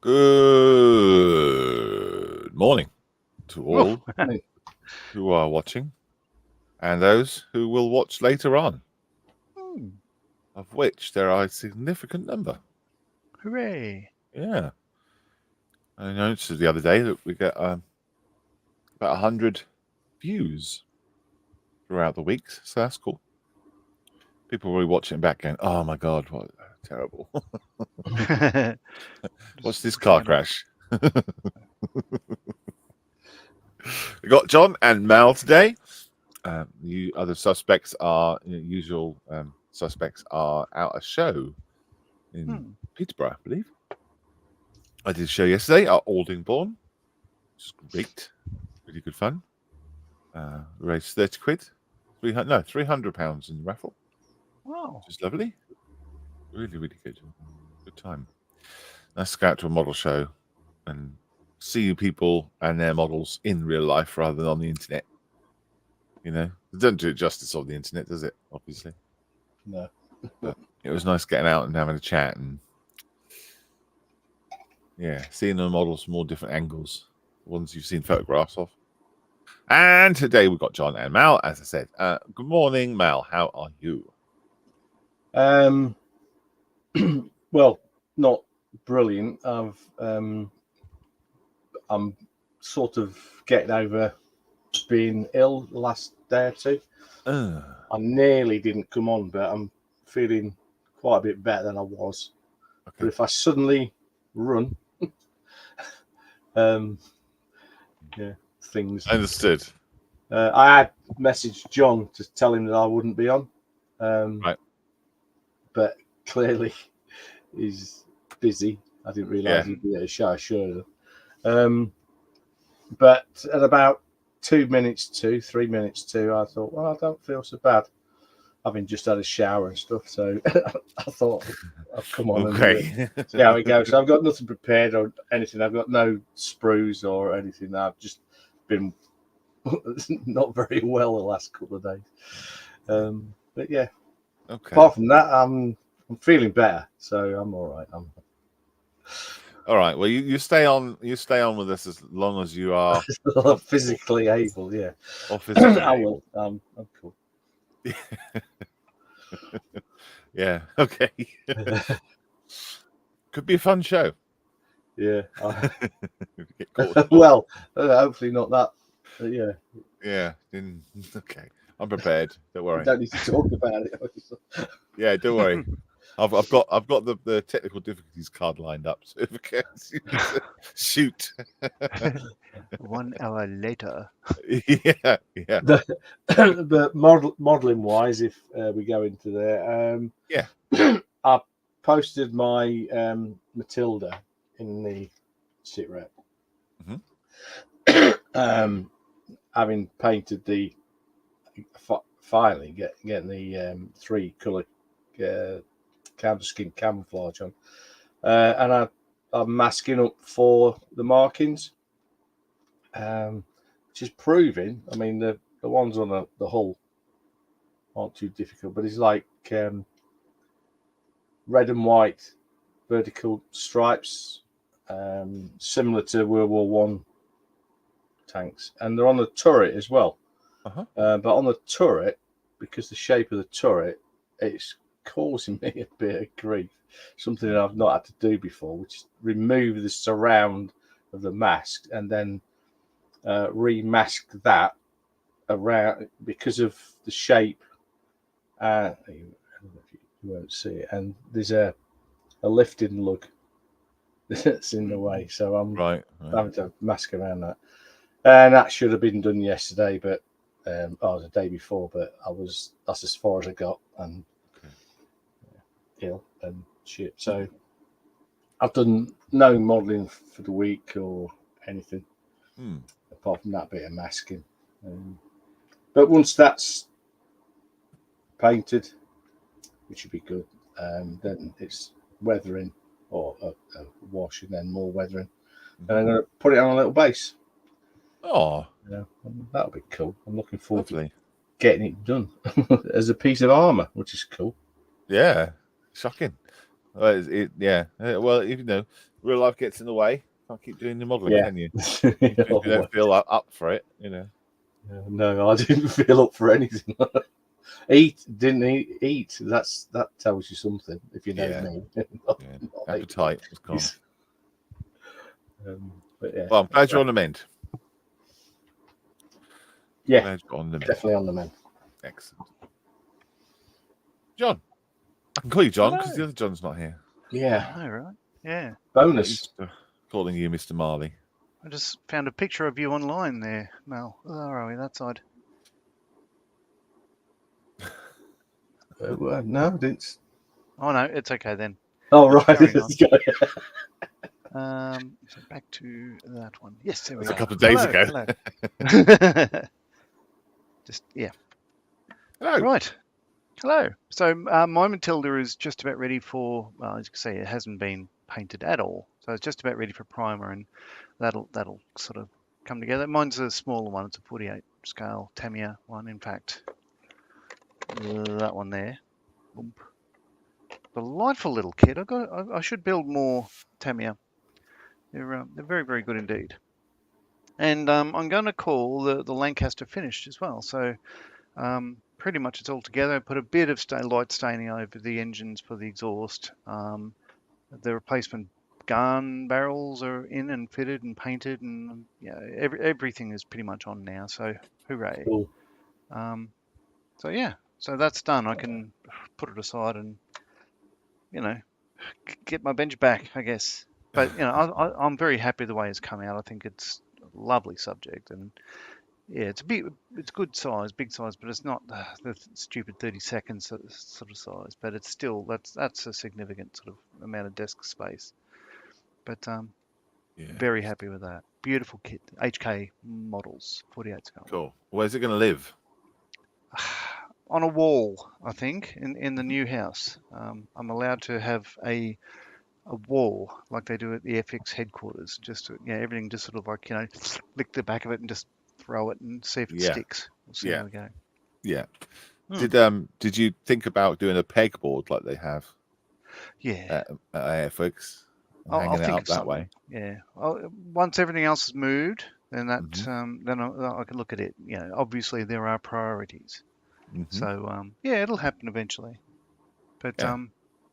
Good morning to all who are watching and those who will watch later on, of which there are a significant number. Hooray! Yeah. I noticed the other day that we get about 100 views throughout the weeks, so that's cool. People will be watching it back going, oh my God, what terrible. What's this car crash? We got John and Mal today. The other suspects are usual suspects are out a show in Peterborough, I believe. I did a show yesterday at Aldingbourne. It's great, really good fun. Raised 30 quid, £300 in the raffle. Wow, which is lovely. Really, really good. Good time. Nice to go out to a model show and see people and their models in real life rather than on the internet. You know, it doesn't do it justice on the internet, does it? Obviously. No. But it was nice getting out and having a chat and seeing the models from all different angles, the ones you've seen photographs of. And today we've got John and Mal, as I said. Good morning, Mal. How are you? Well, not brilliant. I'm sort of getting over being ill the last day or two. I nearly didn't come on, but I'm feeling quite a bit better than I was. Okay. But if I suddenly run, things. Understood. I had messaged John to tell him that I wouldn't be on. Right. But clearly he's busy. I didn't realise he'd be at a show, sure. But at about 3 minutes to, I thought, well, I don't feel so bad, having just had a shower and stuff. So I thought I'll come on and see how it goes. So I've got nothing prepared or anything. I've got no sprues or anything. I've just been not very well the last couple of days. But yeah. Okay. Apart from that, I'm feeling better, so I'm all right. All right. Well, you stay on. You stay on with us as long as you are physically able. Yeah. Or physically I will. I'm cool. Yeah. Okay. Could be a fun show. Yeah. Well, hopefully not that. Yeah. Yeah. Okay. I'm prepared. Don't worry. I don't need to talk about it. Yeah, don't worry. I've got the technical difficulties card lined up. So if it shoot. 1 hour later. Yeah. But modelling wise, if we go into there, I posted my Matilda in the sit rep. Mm-hmm. Having painted the finally getting the 3 colour counter skin camouflage on, and I'm masking up for the markings, which is proving. I mean, the ones on the hull aren't too difficult, but it's like red and white vertical stripes, similar to World War One tanks, and they're on the turret as well. But on the turret, because the shape of the turret, it's causing me a bit of grief. Something that I've not had to do before, which is remove the surround of the mask and then remask that around because of the shape. You won't see it, and there's a lifting lug that's in the way, so I'm having to mask around that. And that should have been done yesterday, but the day before. But that's as far as I got, and ill and shit. So I've done no modelling for the week or anything apart from that bit of masking. But once that's painted, which would be good, then it's weathering or a wash and then more weathering. And I'm going to put it on a little base. Oh, Yeah, that'll be cool. I'm looking forward lovely. to getting it done as a piece of armour, which is cool. Yeah, shocking. Well, well, you know, real life gets in the way. Can't keep doing the modelling, can you? If you don't feel up for it, you know. No, I didn't feel up for anything. Didn't eat. That tells you something if you know me. Not Appetite was gone. But yeah. Well, I'm glad you're on the mend. Yeah, definitely on the mend. Excellent. John, I can call you John because the other John's not here. Yeah. I know, right? Yeah. Bonus. Calling you Mr. Marley. I just found a picture of you online there, Mel. Where are we? That side. No, I didn't. Oh no, it's okay then. Oh right. So back to that one. Yes, there we go. A couple of days ago. Hello. Just Hello. Right. Hello. So my Matilda is just about ready for. Well, as you can see, it hasn't been painted at all, so it's just about ready for primer, and that'll sort of come together. Mine's a smaller one. It's a 48 scale Tamiya one, in fact. That one there. Boom. Delightful little kit. I should build more Tamiya. They're very, very good indeed. And I'm going to call the Lancaster finished as well. So pretty much it's all together. I put a bit of light staining over the engines for the exhaust. The replacement gun barrels are in and fitted and painted, and everything is pretty much on now. So hooray! Cool. So that's done. I can put it aside and get my bench back, I guess. But I'm very happy the way it's come out. I think it's a lovely subject, and it's good size, big size, but it's not the stupid 30 seconds sort of size. But it's still that's a significant sort of amount of desk space. But very happy with that. Beautiful kit, HK models, 48 scale. Cool. Where's it going to live? On a wall, I think, in the new house. I'm allowed to have a wall like they do at the FX headquarters. Just everything just sort of like lick the back of it and just throw it and see if it sticks. We'll see how we go. Yeah. Did you think about doing a pegboard like they have? Yeah. At AFX, I'll hanging it think up of that something. way. Yeah. Once everything else is moved, then that then I can look at it. Obviously there are priorities. So it'll happen eventually. But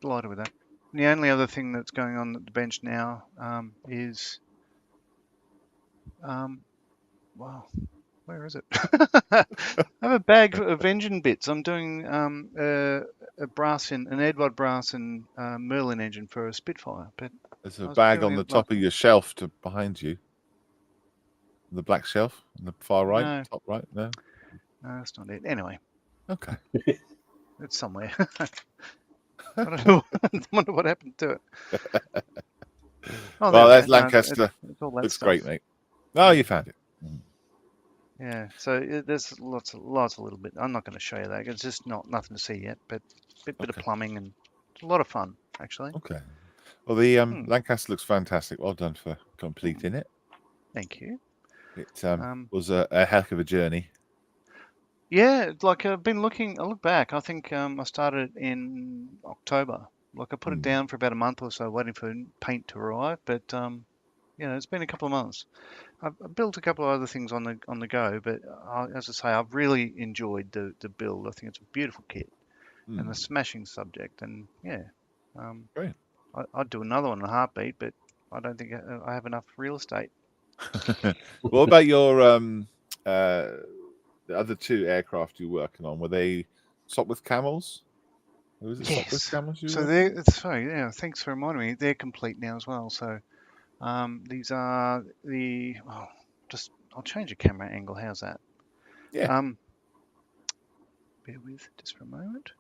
delighted with that. And the only other thing that's going on at the bench now is wow, where is it? I have a bag of engine bits. I'm doing a an Edward brass and Merlin engine for a Spitfire. But there's a bag on the top of your shelf behind you. The black shelf on the far right, No. top right. No, that's not it. Anyway. Okay. It's somewhere. I don't know. I wonder what happened to it. Oh, well, that's Lancaster. Looks great, mate. Oh, you found it. Yeah. So there's lots of little bit. I'm not going to show you that. It's just nothing to see yet. But a bit of plumbing and it's a lot of fun actually. Okay. Well, the Lancaster looks fantastic. Well done for completing it. Thank you. It was a heck of a journey. Yeah, like I've been looking. I look back. I think I started in October. Like I put it down for about a month or so, waiting for paint to arrive. But it's been a couple of months. I've built a couple of other things on the go. But as I say, I've really enjoyed the build. I think it's a beautiful kit and a smashing subject. And great. I'd do another one in a heartbeat, but I don't think I have enough real estate. What about your the other two aircraft you're working on? Were they stopped with camels? Was it stopped with camels? Thanks for reminding me. They're complete now as well. So these are I'll change the camera angle. How's that? Yeah. Bear with just for a moment.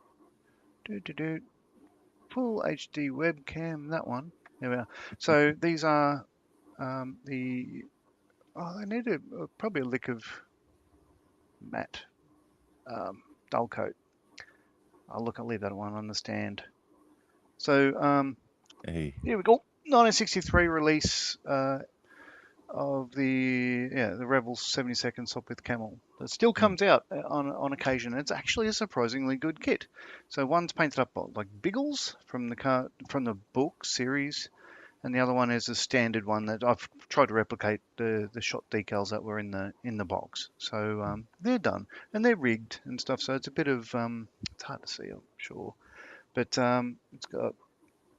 Full HD webcam. That one. There we are. So these are they need probably a lick of matte dull coat. I'll leave that one on the stand. So Hey. here we go. 1963 release of the Rebels 70-second Sopwith Camel. It still comes out on occasion. It's actually a surprisingly good kit. So one's painted up like Biggles from the book series, and the other one is a standard one that I've tried to replicate the shot decals that were in the box. So they're done and they're rigged and stuff. So it's a bit of it's hard to see, I'm sure, but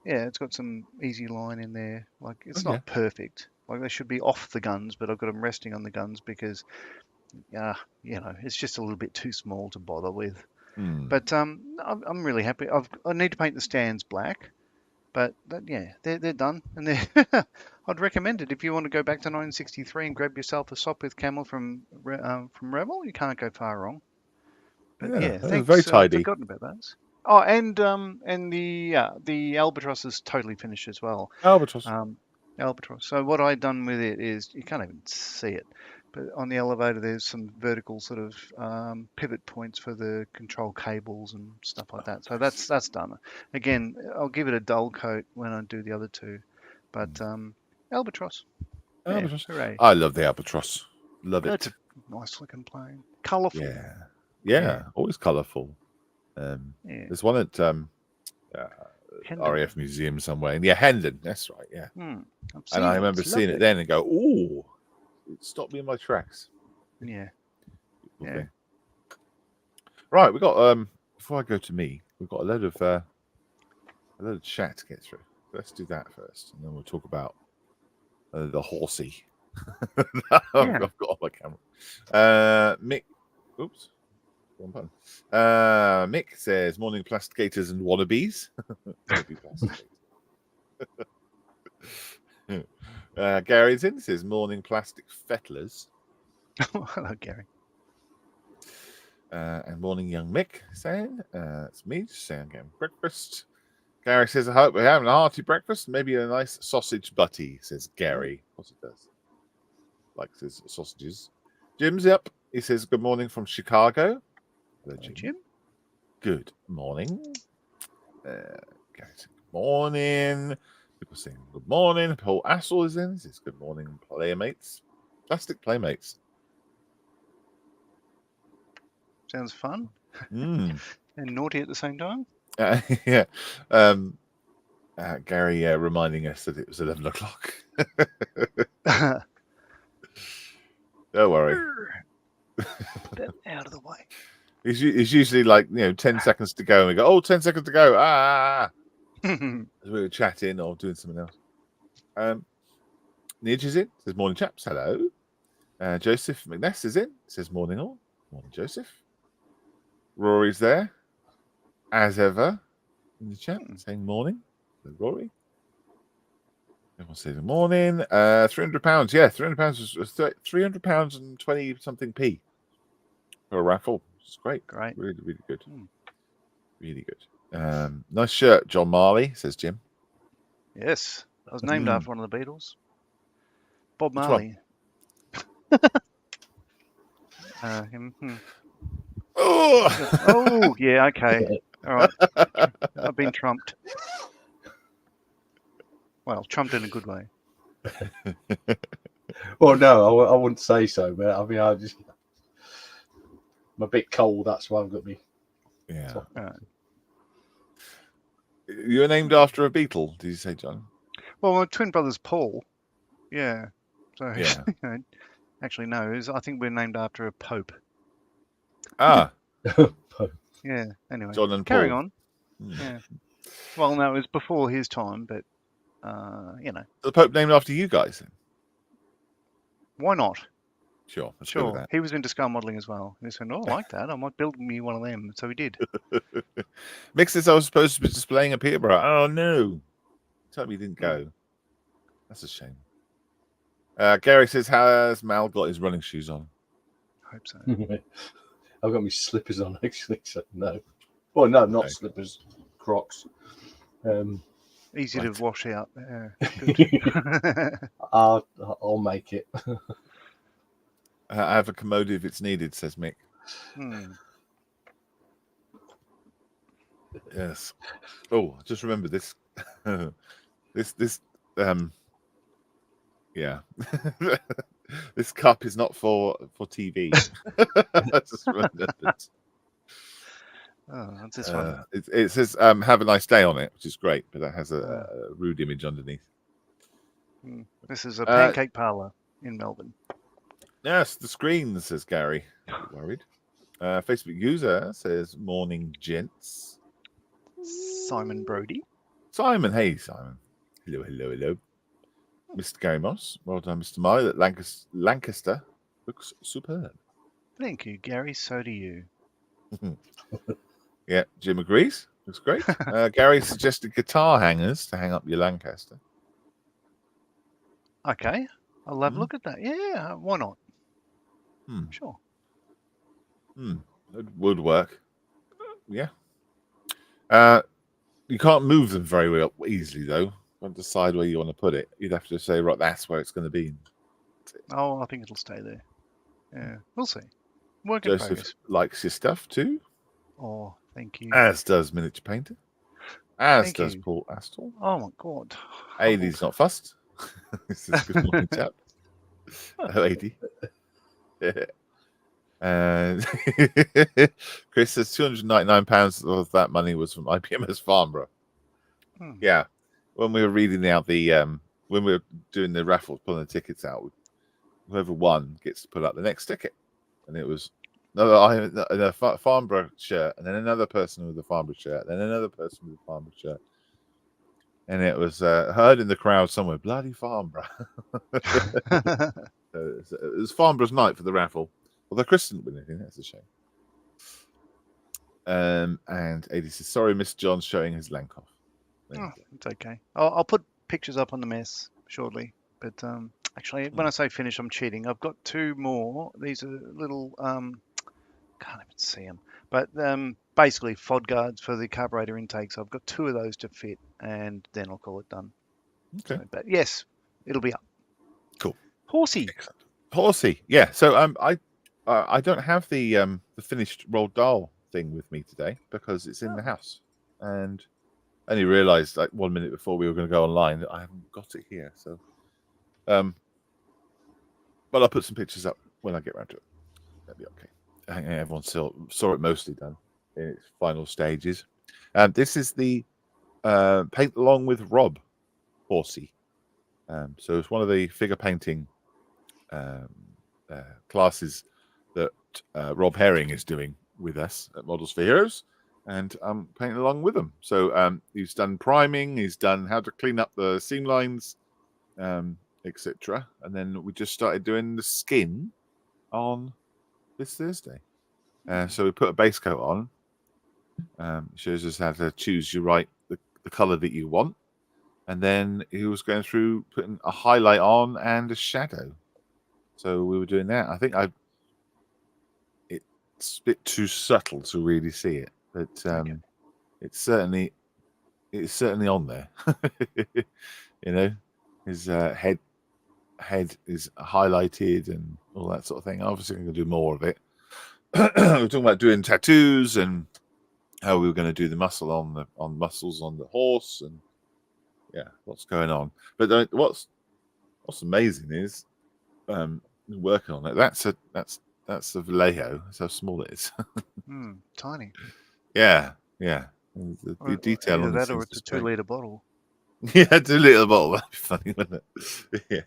it's got some easy line in there. Like it's not perfect. Like they should be off the guns, but I've got them resting on the guns because, it's just a little bit too small to bother with. But I'm really happy. I need to paint the stands black, but they're done, and I'd recommend it if you want to go back to 1963 and grab yourself a Sopwith Camel from Rebel. You can't go far wrong. But thanks. Very tidy. I've forgotten about those. Oh, and the Albatross is totally finished as well. Albatross. Albatross. So what I've done with it is, you can't even see it, but on the elevator there's some vertical sort of pivot points for the control cables and stuff like that. So that's done. Again, I'll give it a dull coat when I do the other two, but Albatross. Albatross. Yeah, hooray. I love the Albatross. Love it. It's a nice looking plane. Colourful. Yeah. Always colourful. There's one at RAF Museum somewhere. Hendon. That's right. Yeah. And I remember seeing it then and go, "Ooh, it stopped me in my tracks." Yeah. Okay. Right, we got before I go to me, we've got a load of chat to get through. Let's do that first, and then we'll talk about the horsey I've got on my camera. Mick, oops. Wrong button. Mick says, "Morning, plasticators and wannabes." Gary's in. Says, "Morning, plastic fettlers." Hello, Gary. And morning, young Mick. Saying, "It's me. Just saying, I'm getting breakfast." Gary says, "I hope we're having a hearty breakfast. Maybe a nice sausage butty." Says Gary. Of course it does. Likes his sausages. Jim's up. He says, "Good morning from Chicago." Hello, Jim. Good morning. Gary says, "Good morning." People saying good morning. Paul Assel is in. He says, "Good morning, playmates." Plastic playmates. Sounds fun. And naughty at the same time. Yeah. Gary reminding us that it was 11 o'clock. Don't worry. Get out of the way. It's usually like 10 seconds to go, and we go, "Oh, 10 seconds to go." As we were chatting or doing something else. Nidge is in. Says, "Morning, chaps." Hello. Joseph McNess is in. Says, "Morning, all." Morning, Joseph. Rory's there, as ever, in the chat, saying morning. So Rory. Everyone says good morning. £300. Yeah, £300 was £300 and 20 something p for a raffle. It's great. Really, really good. Really good. Nice shirt, John Marley, says Jim. Yes, I was named after one of the Beatles. Bob Which Marley. Oh, yeah, okay. All right. I've been trumped. Well, trumped in a good way. Well, no, I wouldn't say so, but I mean, I'm a bit cold. That's why I've got me. Yeah. Right. You're named after a Beatle, did you say, John? Well, my twin brother's Paul. Yeah. So, yeah. Actually, no. I think we're named after a pope. Ah. Yeah. Anyway, John and carrying Paul. on. Yeah. Well, no, it was before his time, but The Pope named after you guys then? Why not? Sure. Sure. He was into skull modelling as well. He said, "Oh, I like that. I might build me one of them." So he did. Mick says I was supposed to be displaying a Peterborough. Oh no. Tell me you didn't go. That's a shame. Gary says, "Has Mal got his running shoes on?" I hope so. I've got my slippers on actually, so no. Well, no, not slippers, Crocs. Easy Right. to wash out. Yeah, good. I'll make it. I have a commode if it's needed, says Mick. Yes. Oh, I just remember this. this yeah. This cup is not for TV. I just remembered. Oh, what's this one? It says "Have a nice day" on it, which is great, but that has a rude image underneath. This is a pancake parlour in Melbourne. Yes, the screen, says Gary. Worried. Facebook user says "Morning, gents." Simon Brody. Simon, hey Simon. Hello, hello, hello. Mr. Gary Moss, well done, Mr. Marley. That Lancaster looks superb. Thank you, Gary. So do you. Yeah, Jim agrees. Looks great. Gary suggested guitar hangers to hang up your Lancaster. Okay, I'll have a look at that. Yeah, why not? Sure. It would work. Yeah. You can't move them very well easily, though. You want to decide where you want to put it. You'd have to say, right, that's where it's going to be. Oh, I think it'll stay there. Yeah, we'll see. Work in Joseph progress. likes your stuff too. Oh, thank you. As does Miniature Painter. As Thank does you. Paul Astle. Oh my God. AD's not fussed. This is good morning, chap. Hello, AD. And Chris says £299 of that money was from IPMS Farnborough. Yeah, when we were reading out the when we were doing the raffle, pulling the tickets out, whoever won gets to put up the next ticket, and it was another Farnborough shirt, and then another person with a Farnborough shirt, then another person with a Farnborough shirt, and it was heard in the crowd somewhere, bloody Farnborough. It was Farnborough's night for the raffle. Although Chris didn't win anything, that's a shame. And AD says, sorry, Mr. John's showing his Lankoff. Oh, it's okay. I'll put pictures up on the mess shortly. But actually, when I say finish, I'm cheating. I've got two more. These are little, can't even see them. But basically, FOD guards for the carburetor intake. So I've got two of those to fit, and then I'll call it done. Okay. So, but yes, it'll be up. Cool. Horsey. Excellent. Horsey. Yeah. So I don't have the finished rolled dial thing with me today because it's in the house, and I only realised like 1 minute before we were going to go online that I haven't got it here. So, but I'll put some pictures up when I get around to it. That'll be okay. I think everyone saw it mostly done in its final stages. And this is the paint along with Rob Horsey. So it's one of the figure painting classes that Rob Herring is doing with us at Models for Heroes, and I'm painting along with him. So he's done priming, he's done how to clean up the seam lines, etc. And then we just started doing the skin on this Thursday. So we put a base coat on. Shows us how to choose the color that you want, and then he was going through putting a highlight on and a shadow. So we were doing that. I think it's a bit too subtle to really see it, but it's certainly on there. You know, his head is highlighted and all that sort of thing. Obviously, I'm going to do more of it. We're talking about doing tattoos and how we were going to do the muscle on muscles on the horse, and yeah, what's going on. But what's amazing is working on it. That's a Vallejo. That's how small it is. Tiny. Yeah. The detail either on that or it's a 2-litre bottle. Yeah, 2-litre bottle. That'd be funny, wouldn't it? Yeah.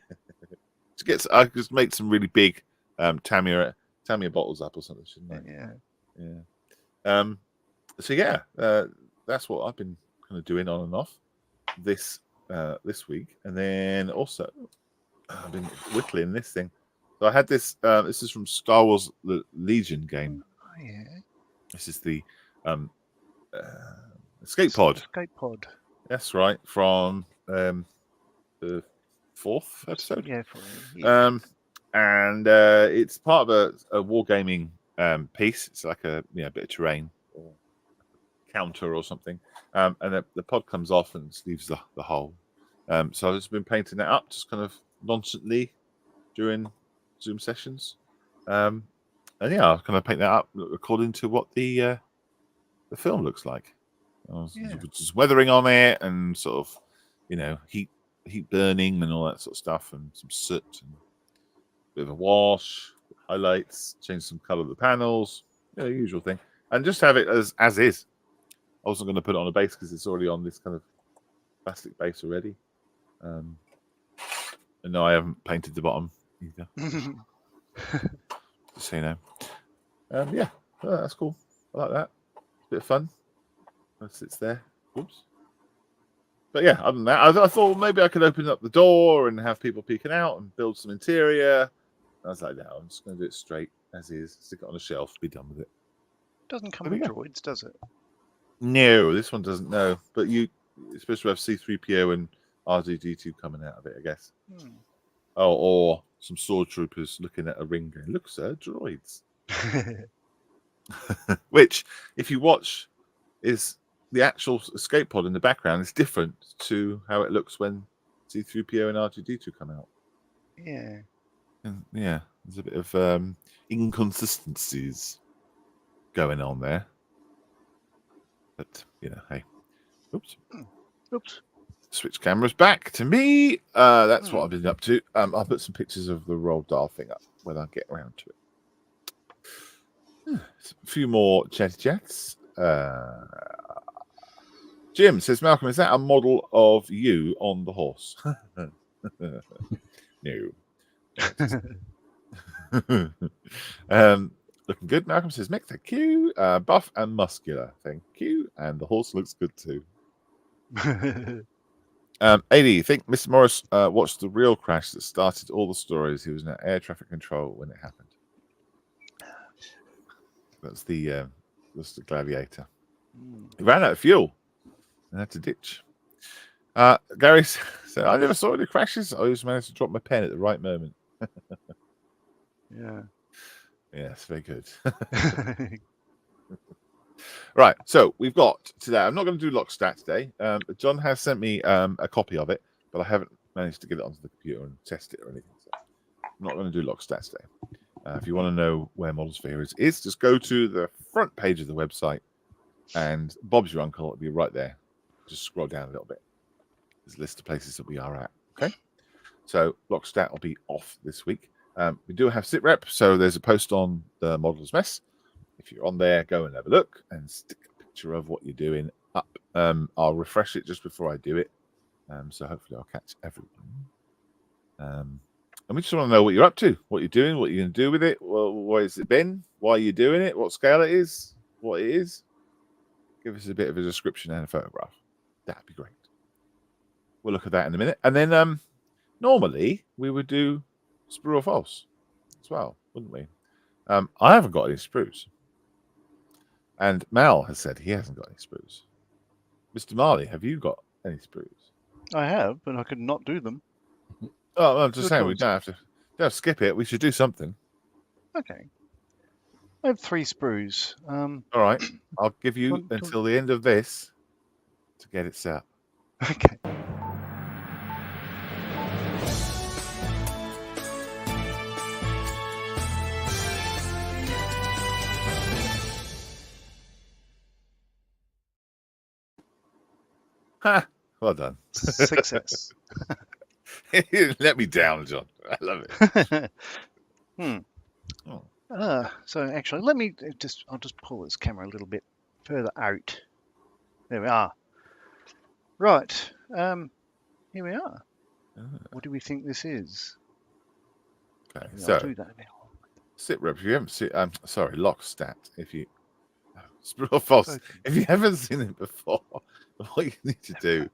I just make some really big Tamiya bottles up or something, shouldn't I? Yeah. So yeah, that's what I've been kind of doing on and off this week, and then also I've been whittling this thing. So I had this. This is from Star Wars: The Legion game. Oh, yeah. This is the escape pod. Escape pod. That's right, from the 4th episode. Yeah. And it's part of a wargaming piece. It's like a bit of terrain or counter or something, and the pod comes off and leaves the hole. So I've just been painting that up, just kind of nonchalantly during Zoom sessions, and yeah, I'll kind of paint that up according to what the film looks like. Just weathering on it and sort of, heat burning and all that sort of stuff, and some soot and a bit of a wash, highlights, change some color of the panels, the usual thing, and just have it as is. I wasn't going to put it on a base because it's already on this kind of plastic base already. And no, I haven't painted the bottom either. Just so you know. Yeah, that's cool. I like that. Bit of fun. It sits there. Oops. But yeah, other than that, I thought maybe I could open up the door and have people peeking out and build some interior. And I was like, no, I'm just going to do it straight as is. Stick it on a shelf. Be done with it. Doesn't come with droids, does it? No, this one doesn't. No, but you're supposed to have C-3PO and R2-D2 coming out of it, I guess. Oh, or some sword troopers looking at a ring going, "Look, sir, droids." Which, if you watch, is the actual escape pod in the background is different to how it looks when C-3PO and R2-D2 come out. Yeah. And yeah, there's a bit of inconsistencies going on there. But, hey. Oops. Switch cameras back to me. That's what I've been up to. I'll put some pictures of the roll dial thing up when I get around to it. A few more chatty chats. Jim says, Malcolm, is that a model of you on the horse? No. Looking good. Malcolm says, Mick, thank you. Buff and muscular, thank you. And the horse looks good too. AD, think Mr. Morris watched the real crash that started all the stories. He was in air traffic control when it happened. That's the Gladiator. He ran out of fuel and had to ditch. Gary said, I never saw any crashes. I just managed to drop my pen at the right moment. Yeah. Yes, very good. Right, so we've got today. I'm not going to do Lockstat today. John has sent me a copy of it, but I haven't managed to get it onto the computer and test it or anything. So I'm not going to do Lockstat today. If you want to know where Model is, just go to the front page of the website, and Bob's Your Uncle will be right there. Just scroll down a little bit. There's a list of places that we are at. Okay, so Lockstat will be off this week. We do have SitRep, so there's a post on the Models Mess. If you're on there, go and have a look and stick a picture of what you're doing up. I'll refresh it just before I do it, so hopefully I'll catch everyone. And we just want to know what you're up to, what you're doing, what you're going to do with it. Well, what has it been? Why are you doing it? What scale it is? What it is? Give us a bit of a description and a photograph. That'd be great. We'll look at that in a minute. And then normally we would do sprue or false as well, wouldn't we? I haven't got any sprues. And Mal has said he hasn't got any sprues. Mr. Marley, have you got any sprues? I have, but I could not do them. Oh, I'm just saying we don't have to skip it. We should do something. Okay. I have 3 sprues. All right. I'll give you until the end of this to get it set up. Okay. Ha! Well done. Success. Let me down, John. I love it. So actually, I'll just pull this camera a little bit further out. There we are. Right. Here we are. What do we think this is? Okay, I'll do that now. SitRep, if you haven't seen, sorry, Lockstat, if you, sprue or false, if you haven't seen it before, what you need to do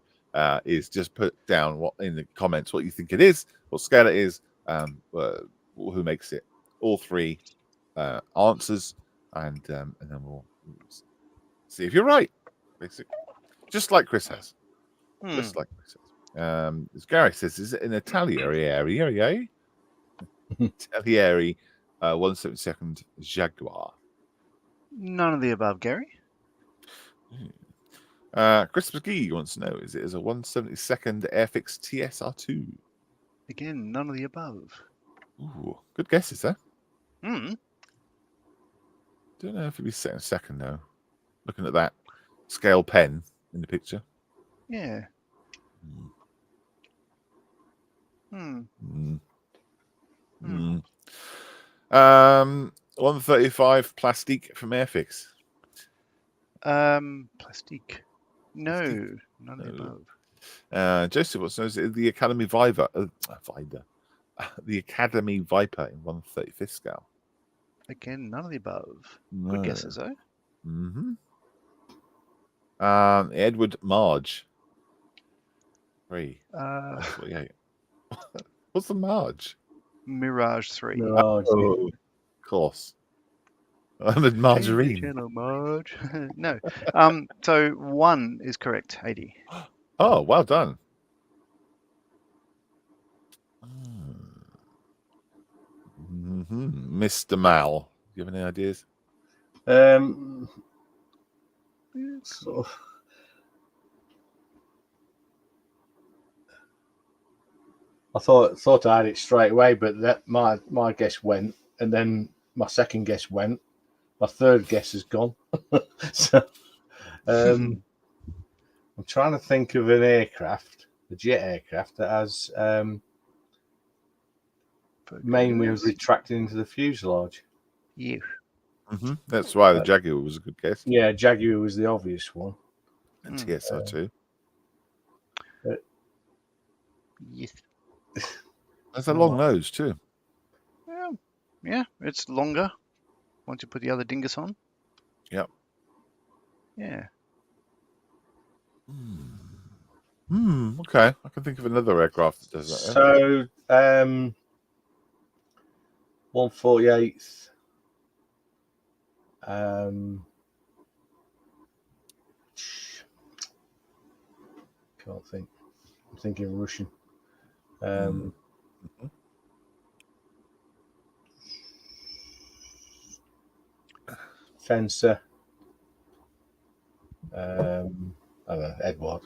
is just put down what in the comments what you think it is, what scale it is, who makes it, all 3 answers, and then we'll see if you're right, basically, just like Chris has. Just like Chris has. As Gary says, is it an Italieri? Italieri 172nd Jaguar. None of the above, Gary. Chris McGee wants to know, is it as a 172nd Airfix TSR2? Again, none of the above. Ooh, good guesses, huh? Hmm. Don't know if it'd be set in a second, though. Looking at that scale pen in the picture. Yeah. Hmm. 135 plastique from Airfix. Plastique. No, Plastique. none of the above. Joseph wants to know, is it the Academy Viper? The Academy Viper in 135th scale. Again, none of the above. No. Good guesses, though. Edward Marge. 3. 48. What's the Marge? Mirage 3. Mirage. Oh, of course. I'm a margarine. Channel, Marge. No. So 1 is correct, 80. Oh, well done. Mr. Mal, do you have any ideas? Sort of. I thought I had it straight away, but that my guess went, and then my second guess went. My third guess has gone. So I'm trying to think of an aircraft, a jet aircraft that has main wheels retracted into the fuselage. Yeah. That's why the Jaguar was a good guess. Yeah, Jaguar was the obvious one. And TSR2. Yes. There's a long nose too. Well, yeah, it's longer once you put the other dingus on. Yep. Yeah. Okay. I can think of another aircraft that does that. So 148th. Can't think. I'm thinking Russian. Fencer. I don't know, Edward.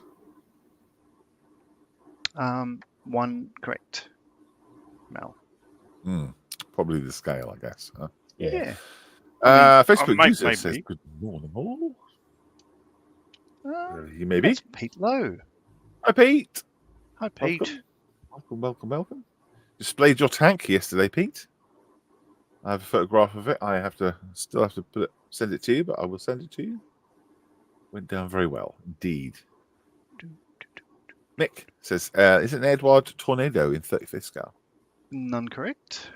1 correct. Mel. Probably the scale, I guess. Huh? Yeah. Facebook user says, "Good morning, all." You may be. That's Pete Lowe. Hi, Pete. Hi, Pete. Welcome. Displayed your tank yesterday, Pete. I have a photograph of it. I still have to send it to you, but I will send it to you. Went down very well, indeed. Nick says, is it an Edward Tornado in 35th scale? None correct.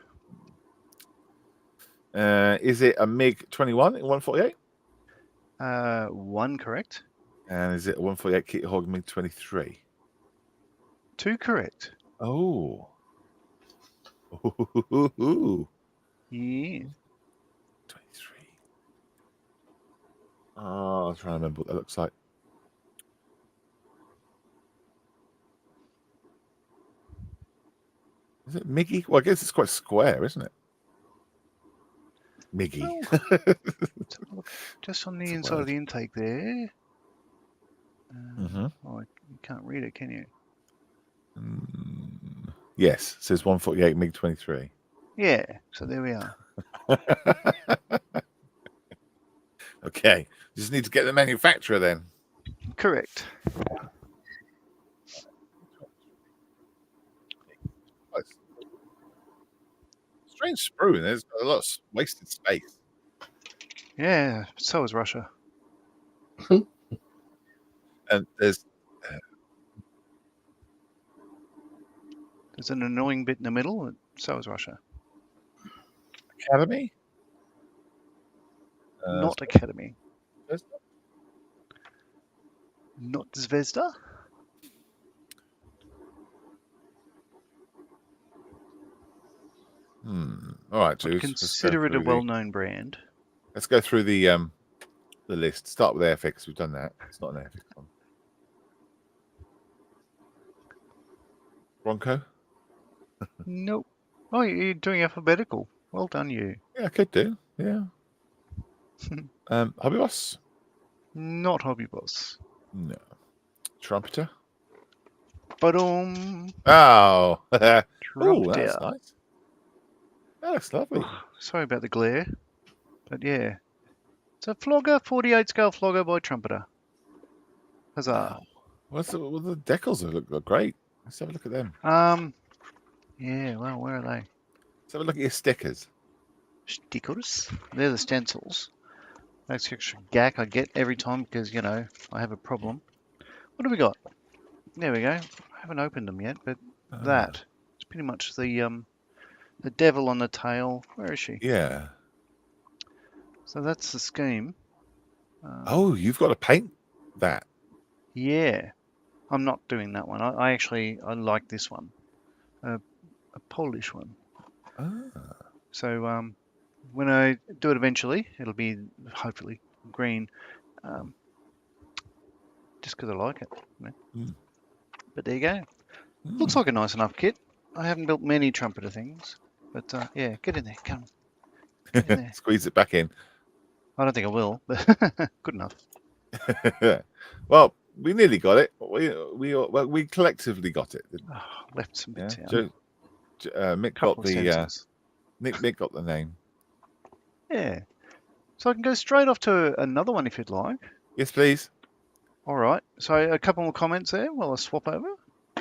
Is it a MiG-21 in 148? 1 correct. And is it a 148 Kit Hog MiG-23? 2 correct. Oh. Yeah. 23. Oh, I'm trying to remember what that looks like. Is it Miggy? Well, I guess it's quite square, isn't it? Miggy. Well, just on the inside of the intake there. Oh, you can't read it, can you? Yes, it says 148 MiG-23. Yeah, so there we are. Okay, just need to get the manufacturer then. Correct. Strange sprue. There's a lot of wasted space. Yeah, so is Russia. And there's an annoying bit in the middle, and so is Russia. Academy? Not Academy. Not Zvezda? All right, Juice. Consider it a well-known brand. Let's go through the list. Start with Airfix. We've done that. It's not an Airfix one. Bronco? Nope. Oh, you're doing alphabetical. Well done, you. Yeah, I could do. Yeah. Hobby Boss? Not Hobby Boss. No. Trumpeter? Ba-dum. Oh. Oh, that's Trumpeter. nice. That looks lovely. Sorry about the glare, but yeah. It's a flogger, 48 scale flogger by Trumpeter. Huzzah. Wow. Well, the decals look great. Let's have a look at them. Yeah, well, where are they? Let's have a look at your stickers. Stickers. They're the stencils. That's extra gack I get every time because, you know, I have a problem. What do we got? There we go. I haven't opened them yet, but that. It's pretty much the devil on the tail. Where is she? Yeah. So that's the scheme. Oh, you've got to paint that. Yeah. I'm not doing that one. I like this one. A Polish one. Ah. So when I do it eventually, it'll be hopefully green. Just because I like it. You know? But there you go. Looks like a nice enough kit. I haven't built many trumpeter things, but yeah, get in there. Come. Get in there. Squeeze it back in. I don't think I will, but good enough. Well, we nearly got it. We collectively got it. Oh, left some bits out. Mick got the Mick got the name. Yeah. So I can go straight off to another one if you'd like. Yes, please. All right. So a couple more comments there while I swap over.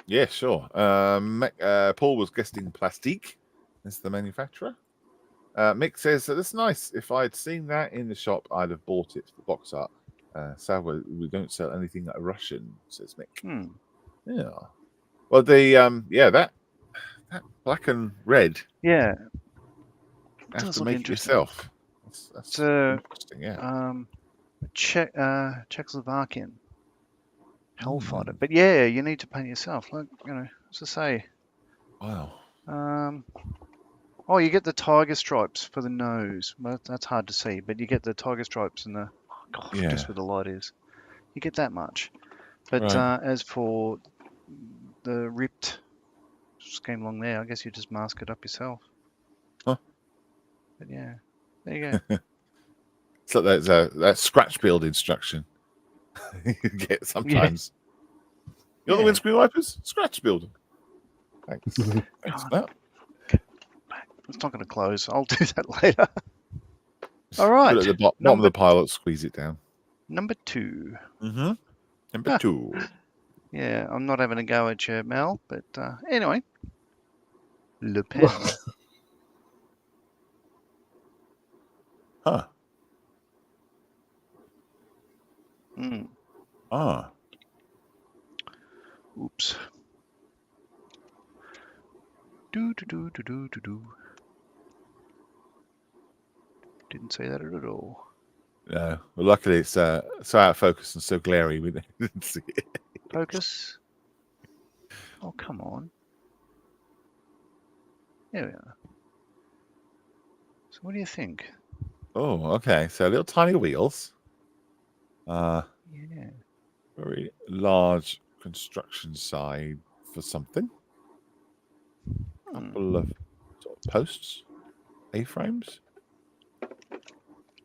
Yeah, sure. Paul was guessing Plastique as the manufacturer. Mick says that it's nice. If I'd seen that in the shop, I'd have bought it for the box art. Sadly, we don't sell anything Russian, says Mick. Yeah. Well, that black and red. Yeah. Have to make it yourself. That's interesting. Yeah. Czechoslovakian Hellfighter, but yeah, you need to paint yourself. Like, you know, as I say. Wow. Oh, you get the tiger stripes for the nose. Well, that's hard to see, but you get the tiger stripes and just where the light is. You get that much. But as for the ripped scheme along there, I guess you just mask it up yourself. Huh. But yeah, there you go. So there's that scratch build instruction you get sometimes. You got the windscreen wipers? Scratch build. Thanks. Thanks for that. It's not going to close. I'll do that later. All right. Put it at the bottom of the pile, squeeze it down. Number 2. Number 2. Yeah, I'm not having a go at you, Mel, but anyway. Le Pen. Huh. Oops. Do. Didn't say that at all. No. Well, luckily it's so out of focus and so glary we didn't see it. Focus. Oh, come on. There we are. So what do you think? Oh, okay. So little tiny wheels. Yeah. Very large construction side for something. A couple of sort of posts, A-frames.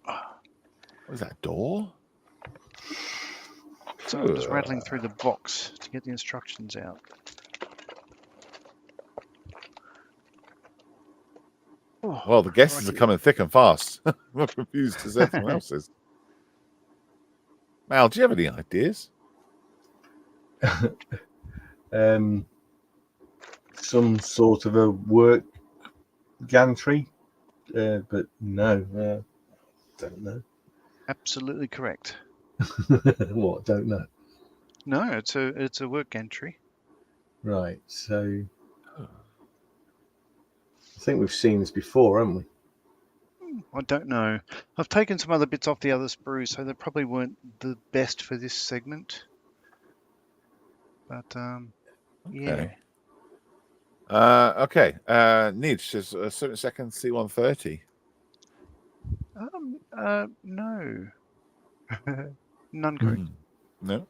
What is that, a door? So I'm just rattling through the box to get the instructions out. Oh, well, the guesses are coming thick and fast. I'm not confused as everyone else is. Mal, do you have any ideas? Some sort of a work gantry, but no, don't know. Absolutely correct. What? Don't know. No, it's a work gantry. Right. So I think we've seen this before, haven't we? I don't know. I've taken some other bits off the other sprues, so they probably weren't the best for this segment. But yeah. Okay. Nietzsche is a 7-second C-130. No. None correct. No.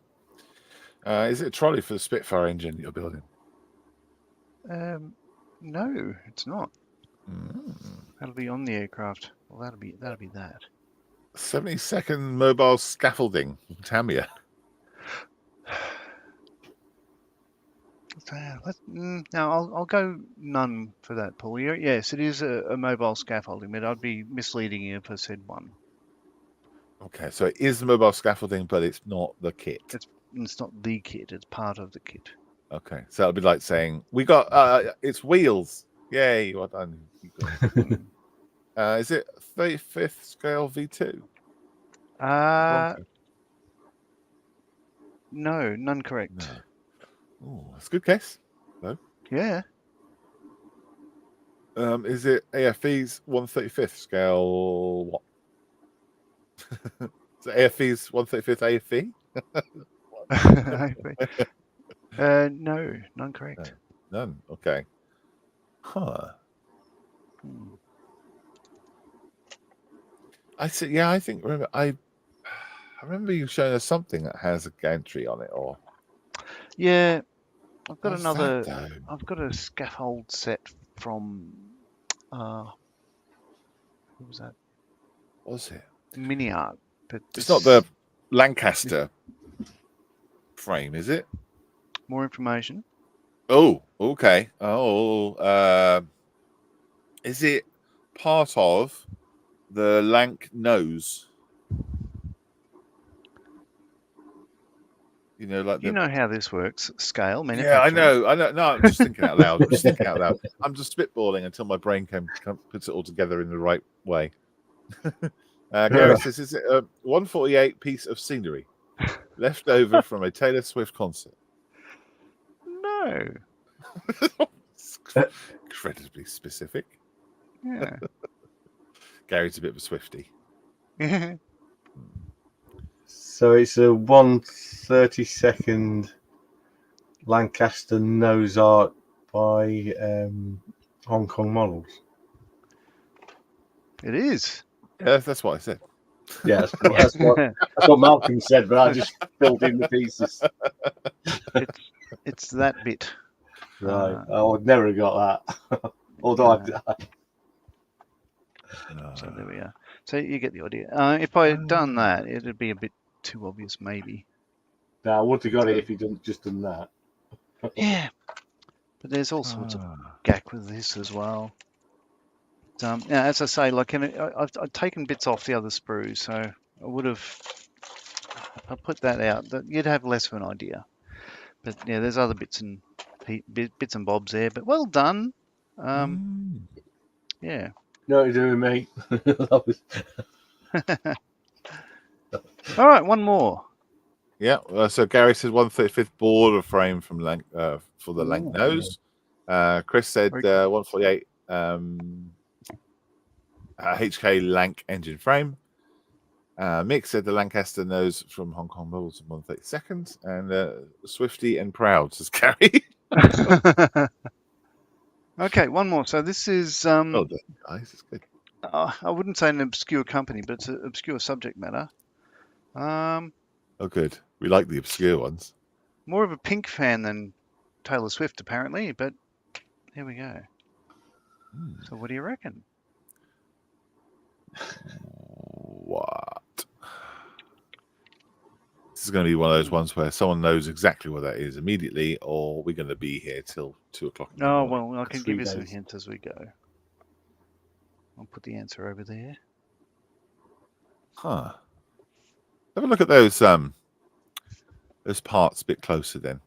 Is it a trolley for the Spitfire engine that you're building? No, it's not. That'll be on the aircraft. Well, that'll be that. 70-second mobile scaffolding. Tamiya. No, I'll go none for that, Paul. Yes, it is a mobile scaffolding, but I'd be misleading you if I said one. Okay, so it is the mobile scaffolding, but it's not the kit. It's not the kit. It's part of the kit. Okay, so it'll be like saying we got it's wheels. Yay! Well done. Is it 35th scale V2? No, none correct. No. Oh, that's a good guess. No. Yeah. Is it AFE's 135th scale? What? Is it AFE's 135th AFE? No, none correct. No. None. Okay. Huh. I said, yeah. I think I remember you showing us something that has a gantry on it, or yeah. I've got what's another. that, I've got a scaffold set from. What was that? what was it? Mini Art, but It's not the Lancaster frame, is it? More information. Oh, okay. Oh, is it part of the Lanc nose? You know, like You know how this works. Scale, yeah, manufacturing. I know. No, I'm just thinking out loud. I'm just spitballing until my brain puts it all together in the right way. Gary says, is it a 148 piece of scenery left over from a Taylor Swift concert? No. Incredibly specific. Yeah. Gary's a bit of a Swiftie. So it's a 1/32 Lancaster nose art by Hong Kong models. It is. Yeah, that's what I said. Yeah, that's what Malcolm said, but I just filled in the pieces. It's that bit. Right. I would never have got that. Although So there we are. So you get the idea. If I had done that, it'd be a bit too obvious, maybe. No, I would have got it if he'd just done that. Yeah. But there's all sorts of gack with this as well. Yeah, as I say, like I've taken bits off the other sprue, so I would have. If I put that out, you'd have less of an idea. But yeah, there's other bits and bobs there. But well done. Yeah. No, you're doing, mate. All right, one more. Yeah. So Gary said 135th border frame from Lanc for the Lanc nose. Chris said 148 HK Lanc engine frame. Mick said the Lancaster nose from Hong Kong models in 132nd, and Swifty and proud says Gary. Okay, one more. So this is Oh, guys, it's good. I wouldn't say an obscure company, but it's an obscure subject matter. Oh, good. We like the obscure ones. More of a Pink fan than Taylor Swift, apparently, but here we go. So what do you reckon? What? This is going to be one of those ones where someone knows exactly what that is immediately, or we're going to be here till 2 o'clock. Oh, well, I can give you some hints as we go. I'll put the answer over there. Huh. Have a look at those parts a bit closer then.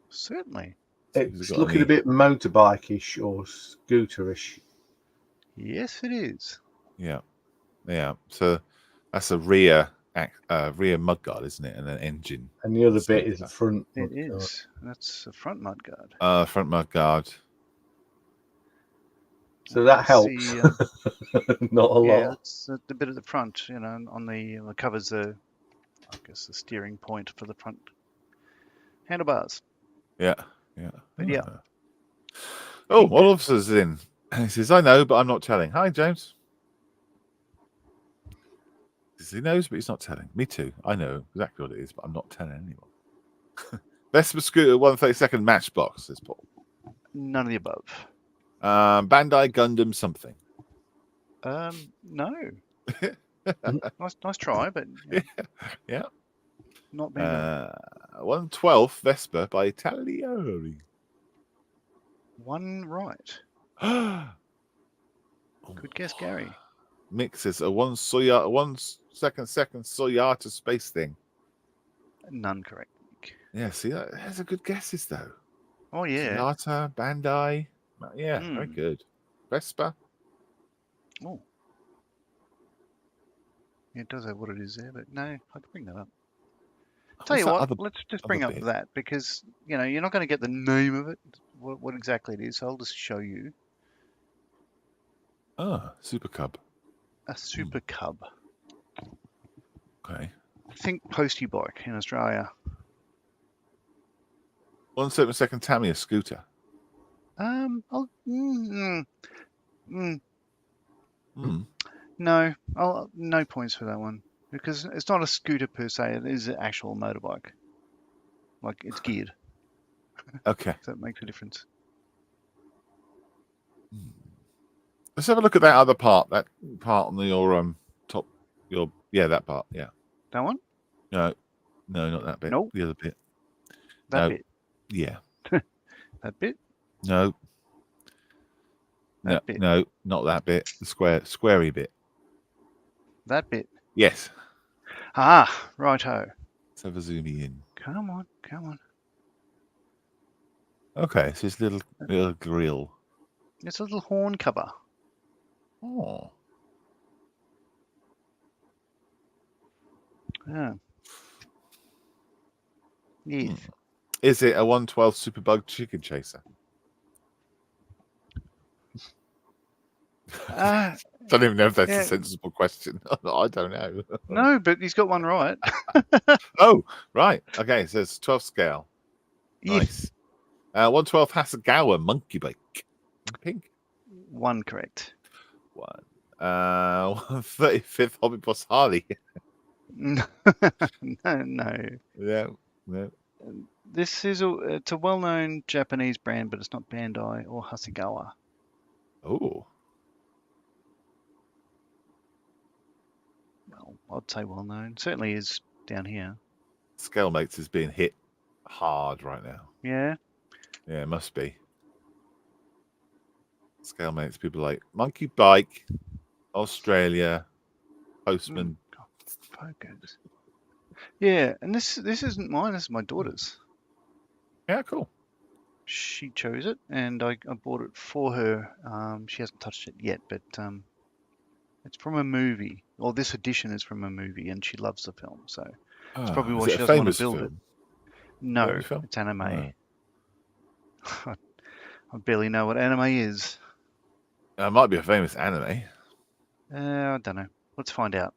Certainly. It's looking a bit motorbike-ish or scooter-ish. Yes, it is. Yeah. Yeah. So that's a rear mudguard, isn't it? And an engine. And the other bit is the front. It is. That's the front mudguard. Front mudguard. So that helps. Not a lot. Yeah, it's the bit at the front, on the covers the steering point for the front handlebars. Yeah, yeah. But yeah. Oh, Olaf's in. He says, I know, but I'm not telling. Hi, James. He knows, but he's not telling. Me too. I know exactly what it is, but I'm not telling anyone. Best Scooter 132nd Matchbox, says Paul. None of the above. Bandai Gundam something. No. Nice try, but Yeah. not being right. 1/12 Vespa by Taglioni. One right. Good guess, Gary. Mick says a 1 second Soyata space thing. None correct. Yeah, see, that's a good guesses though. Oh yeah. Soyata, Bandai. Yeah, very good. Vespa. Oh. It does have what it is there, but no, I can bring that up. Tell you what, let's just bring up that because you're not going to get the name of it, what exactly it is. So I'll just show you. Super Cub. A Super Cub. Okay. Think postie bike in Australia. 1 second Tamiya scooter. No, no points for that one because it's not a scooter per se. It is an actual motorbike. Like it's geared. Okay. So that makes a difference. Let's have a look at that other part. That part on your top. That part. Yeah. That one? No, not that bit. Nope. The other bit. That bit. Yeah. That bit. No. That bit. No, not that bit. The squarey bit. That bit. Yes. Ah, righto. Let's have a zoom in. Come on. Okay, so it's little grill. It's a little horn cover. Oh. Yeah. Yes. Is it a 1/12 Superbug chicken chaser? Don't even know if that's a sensible question. I don't know. No, but he's got one right. Oh, right. Okay, so it's 12 scale. Yes. Nice. 1/12 Hasegawa monkey bike. Pink. One correct. 1/35 Hobby Boss Harley. No. Yeah. This is it's a well-known Japanese brand, but it's not Bandai or Hasegawa. Oh. Well, I'd say well-known. Certainly is down here. Scalemates is being hit hard right now. Yeah. Yeah, it must be. Scalemates, people like Monkey Bike, Australia, Postman. Focus. Yeah, and this isn't mine. This is my daughter's. Yeah, cool. She chose it, and I bought it for her. She hasn't touched it yet, but it's from a movie. Well, this edition is from a movie, and she loves the film, so it's probably why she doesn't want to build it. No, it's anime. No. I barely know what anime is. It might be a famous anime. I don't know. Let's find out.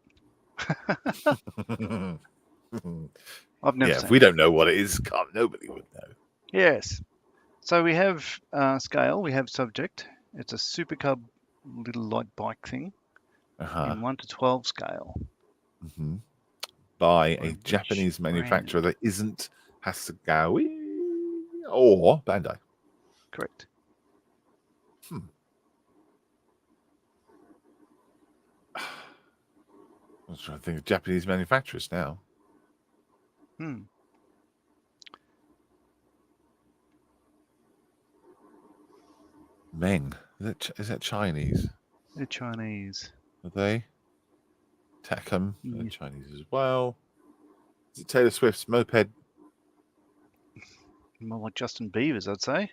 I've never seen if we don't know what it is, nobody would know. Yes. So we have scale, we have subject. It's a Super Cub little light bike thing in 1/12 scale. By a Japanese manufacturer that isn't Hasegawa or Bandai. Correct. I was trying to think of Japanese manufacturers now. Meng. Is that Chinese? They're Chinese. Are they? Takum. They're Chinese as well. Is it Taylor Swift's moped? More like Justin Bieber's, I'd say.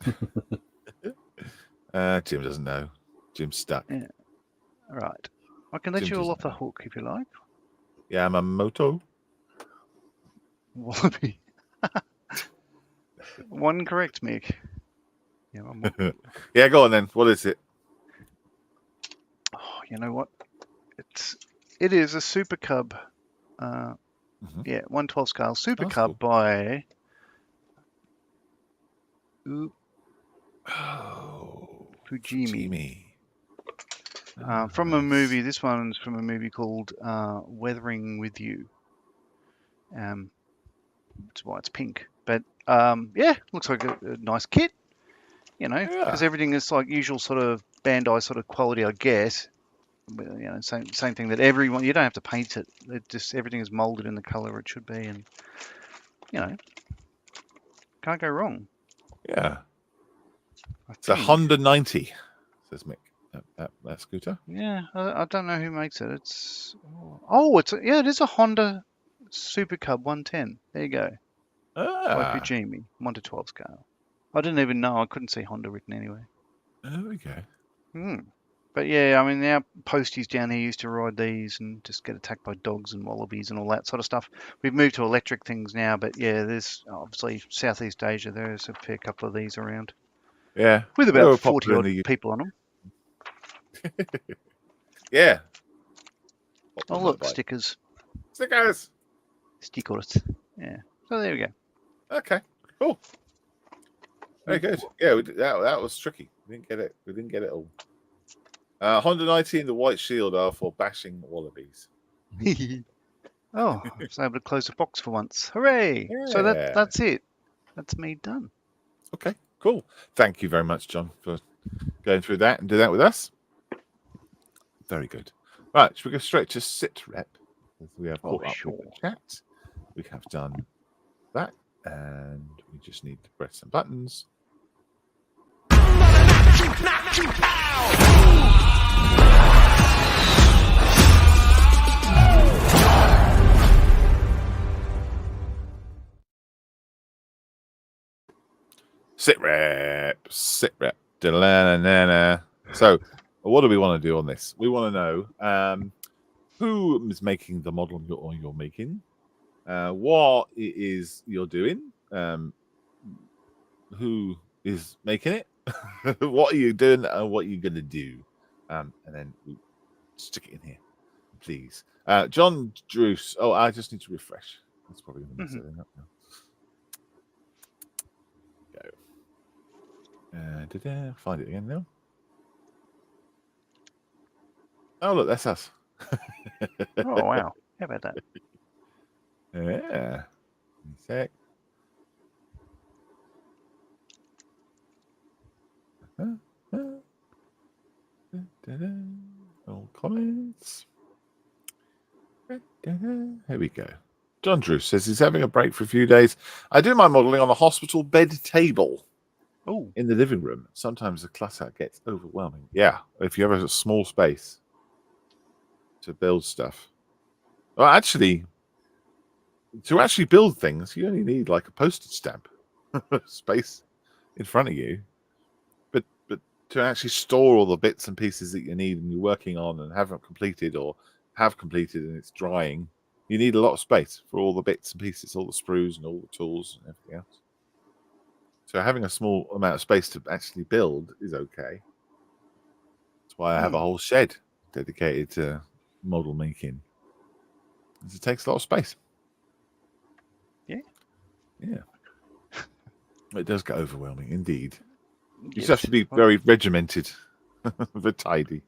Jim doesn't know. Jim's stuck. Yeah. All right. I can let you all off the hook if you like. Yamamoto. Wallaby. One correct, Mick. Yeah, go on then. What is it? Oh, you know what? It is a Super Cub. 1/12 scale Super Cub by Fujimi. From a movie. This one's from a movie called Weathering with You. That's why it's pink. But looks like a nice kit. Because everything is like usual sort of Bandai sort of quality, I guess. same thing that everyone. You don't have to paint it. It just everything is molded in the color it should be, and can't go wrong. Yeah. It's a Honda 90, says Mick. That scooter. Yeah, I don't know who makes it. It is a Honda Super Cub 110. There you go. By Fujimi, 1 to 12 scale. I didn't even know. I couldn't see Honda written anyway. There we go. But yeah, I mean, our posties down here used to ride these and just get attacked by dogs and wallabies and all that sort of stuff. We've moved to electric things now, but yeah, there's obviously Southeast Asia. There's a fair couple of these around. Yeah. With about 40 odd people on them. Yeah. Oh, look, stickers. Stickers. Stickers. Yeah. So there we go. Okay. Cool. Very good. Yeah, that was tricky. We didn't get it all. Honda 90 and the White Shield are for bashing wallabies. Oh, I was able to close the box for once. Hooray! Yeah. So that's it. That's me done. Okay, cool. Thank you very much, John, for going through that and do that with us. Very good. Right, should we go straight to sit rep? We have caught up with the chat. We have done that, and we just need to press some buttons. Sit rep. So, what do we want to do on this? We want to know who is making the model you're making, what it is you're doing, who is making it, what are you doing, and what you're going to do, and then we stick it in here, please. John Druce. Oh, I just need to refresh. That's probably going to be setting up now. Find it again now. Oh, look, that's us. Oh, wow. How about that? Yeah. In a sec. All comments. Here we go. John Drew says he's having a break for a few days. I do my modelling on a hospital bed table. Oh, in the living room. Sometimes the clutter gets overwhelming. Yeah, if you have a small space to build stuff. Well, actually, to actually build things, you only need like a postage stamp space in front of you. But to actually store all the bits and pieces that you need and you're working on and haven't completed or have completed and it's drying, you need a lot of space for all the bits and pieces, all the sprues and all the tools and everything else. So having a small amount of space to actually build is okay. That's why I have a whole shed dedicated to model making. It takes a lot of space. Yeah. Yeah. It does get overwhelming, indeed. You just have to be very regimented, but tidy.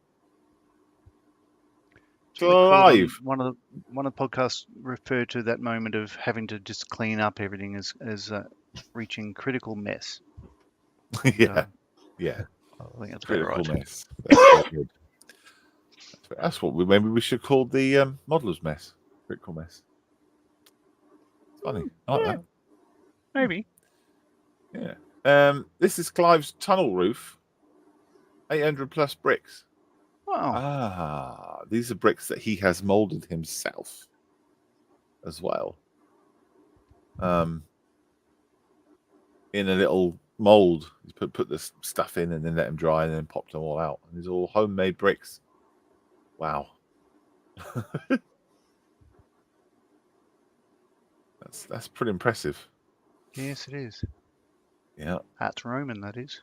Live. One of the podcasts referred to that moment of having to just clean up everything as reaching critical mess. Yeah. I think that's critical right. Mess. That's good. That's what maybe we should call the modeller's mess. Critical mess. It's funny. I like that. Maybe. Yeah. This is Clive's tunnel roof. 800 plus bricks. Wow. These are bricks that he has molded himself as well. In a little mold. He's put this stuff in and then let them dry and then popped them all out. And these are all homemade bricks. Wow. That's pretty impressive. Yes, it is. Yeah. That's Roman, that is.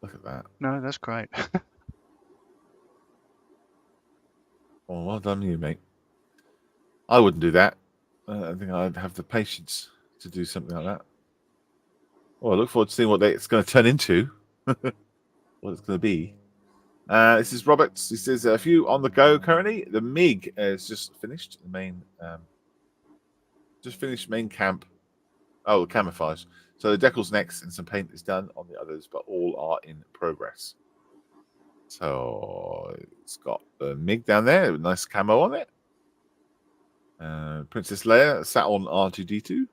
Look at that. No, that's great. Well done you, mate. I wouldn't do that. I don't think I'd have the patience to do something like that. Well, I look forward to seeing what it's going to turn into. What it's going to be. This is Roberts. He says a few on the go currently. The MiG is just finished. The main, main camp. Oh, the camouflage. So the decal's next, and some paint is done on the others, but all are in progress. So it's got the MiG down there, with nice camo on it. Princess Leia sat on R2D2.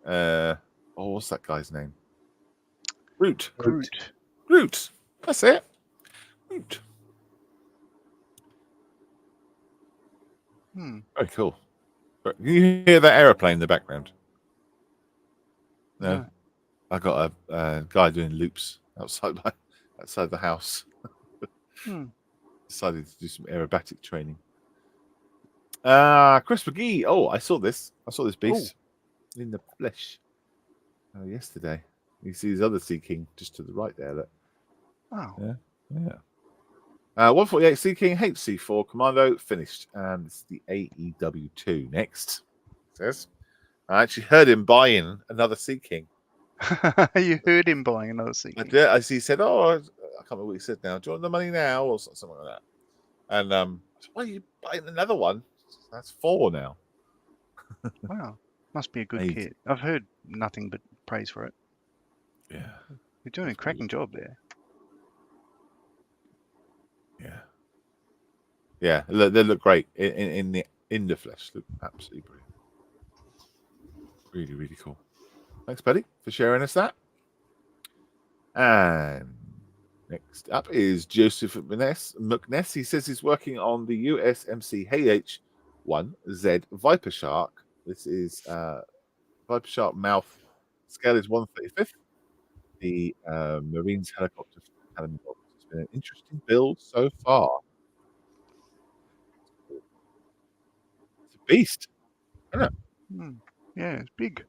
And what's that guy's name? Groot. That's it. Groot. Very cool. Can you hear that aeroplane in the background? No. I got a guy doing loops outside the house. Decided to do some aerobatic training. Chris McGee. Oh, I saw this beast in the flesh yesterday. You see his other Sea King just to the right there. Look. Oh. Yeah. 148 Sea King HC4 Commando finished, and it's the AEW2 next. It says I actually heard him buying another Sea King. You heard him buying another Sea King? I did. As he said, "Oh, I can't remember what he said now. Do you want the money now, or something like that?" And I said, "Why are you buying another one? That's 4 now." Wow, must be a good kit. I've heard nothing but praise for it. Yeah, you're doing a cracking job there. Yeah. They look great in the flesh. Look absolutely brilliant. Really, really cool. Thanks, Paddy, for sharing us that. And next up is Joseph McNess. He says he's working on the USMC HH-1Z Viper Shark. This is Viper Shark mouth. Scale is 1/35. The Marines helicopter Academy. It's been an interesting build so far. It's a beast, isn't it? Yeah, it's big.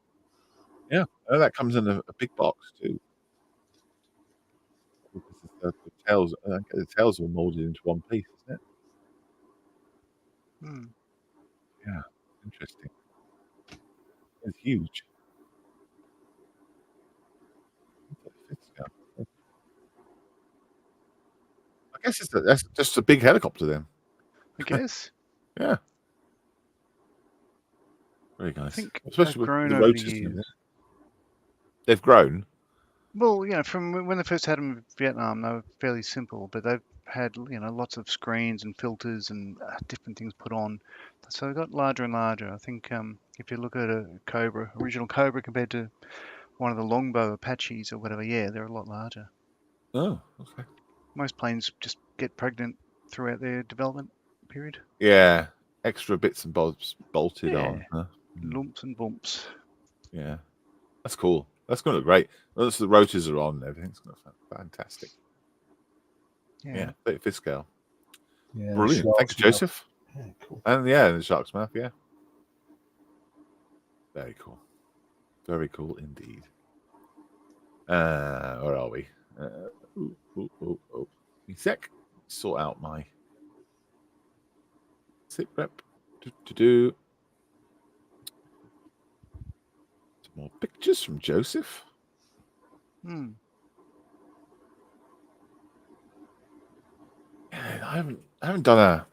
Yeah, and that comes in a big box too. The tails are molded into one piece, isn't it? Yeah, interesting. It's huge. I guess that's just a big helicopter then. I guess. Yeah. Very nice. I think especially they've grown with the over rotors the and years. everything. They've grown. Well, from when they first had them in Vietnam, they were fairly simple, but they've had lots of screens and filters and different things put on, so they got larger and larger. I think if you look at a original Cobra compared to one of the Longbow Apaches or whatever, they're a lot larger. Oh, okay. Most planes just get pregnant throughout their development period. Yeah, extra bits and bobs bolted on. Huh? Lumps and bumps. Yeah, that's cool. That's going to look great. Once the rotors are on, everything's going to look fantastic. Yeah, 35th scale. Yeah, brilliant. Thanks, Joseph. Yeah, cool. And the shark's mouth. Yeah, very cool. Very cool indeed. Where are we? Sec. Sort out my sit rep. Some more pictures from Joseph. Yeah, I haven't done a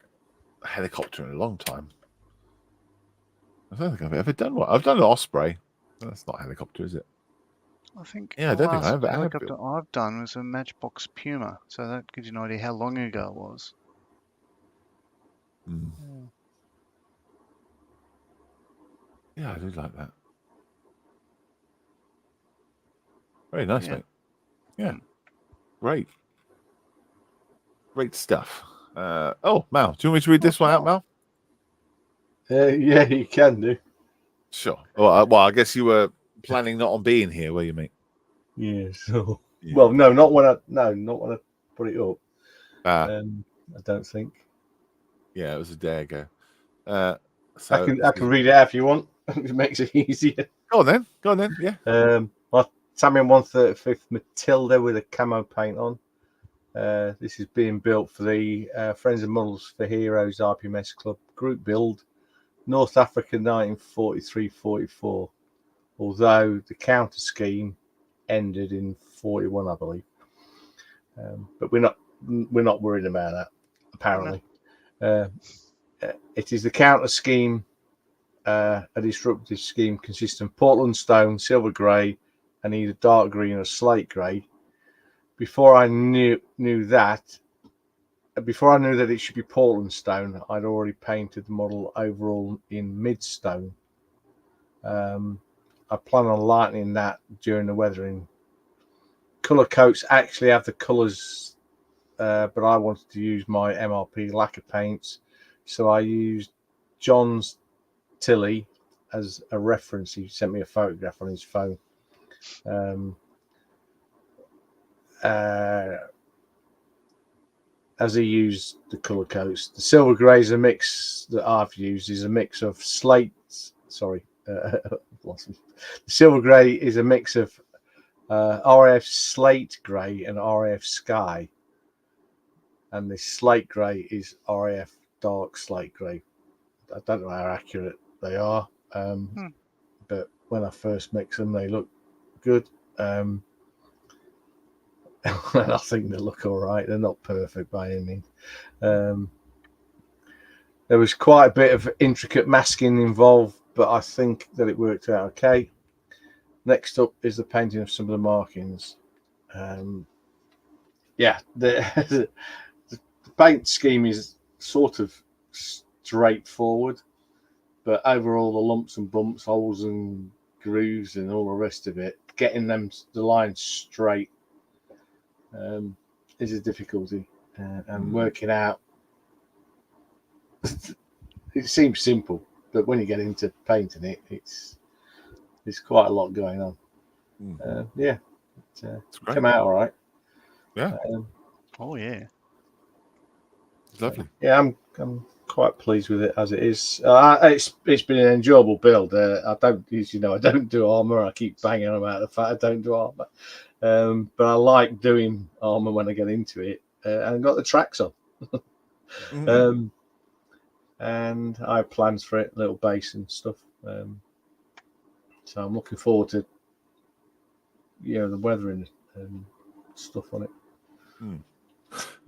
helicopter in a long time. I don't think I've ever done one. I've done an Osprey. That's not a helicopter, is it? I think I don't think I ever helicopter I've done was a Matchbox Puma, so that gives you an idea how long ago it was. Yeah, I do like that. Very nice, mate. Yeah, great stuff. Mal, do you want me to read this one out, Mal? Yeah, you can do. Sure. Well, I guess you were planning not on being here, were you, mate? Yeah. So, well, no, not when I put it up. I don't think. Yeah, it was a day ago. So I can read it out if you want. It makes it easier. Go on then. Yeah. My Tamiya 135th Matilda with a camo paint on. This is being built for the Friends and Models for Heroes RPMS Club group build, North Africa 1943-44. Although the counter scheme ended in 41, I believe. But we're not worried about that. Apparently, it is the counter scheme. A disruptive scheme consisting of Portland stone, silver grey, and either dark green or slate grey. before I knew that, before I knew that it should be Portland stone, I'd already painted the model overall in midstone. I plan on lightening that during the weathering. Colour coats actually have the colours, but I wanted to use my MRP lacquer paints, so I used John's Tilly as a reference. He sent me a photograph on his phone. As he used the colour coats, the silver grey is a mix that I've used is a mix of slate. Sorry, the silver grey is a mix of RAF slate grey and RAF sky, and the slate grey is RAF dark slate grey. I don't know how accurate they are, but when I first mix them, they look good. I think they look all right. They're not perfect by any means. There was quite a bit of intricate masking involved, but I think that it worked out okay. Next up is the painting of some of the markings. Yeah, the paint scheme is sort of straightforward, but overall the lumps and bumps, holes and grooves and all the rest of it, getting them the lines straight is a difficulty, and working out. It seems simple, but when you get into painting it, it's quite a lot going on. Yeah, it's come out all right. Yeah. Oh yeah. Lovely. Yeah, I'm quite pleased with it as it is. It's been an enjoyable build. I don't do armor. I keep banging on about the fact I don't do armor, but I like doing armor when I get into it. And got the tracks on, and I have plans for it, little base and stuff. So I'm looking forward to the weathering and stuff on it.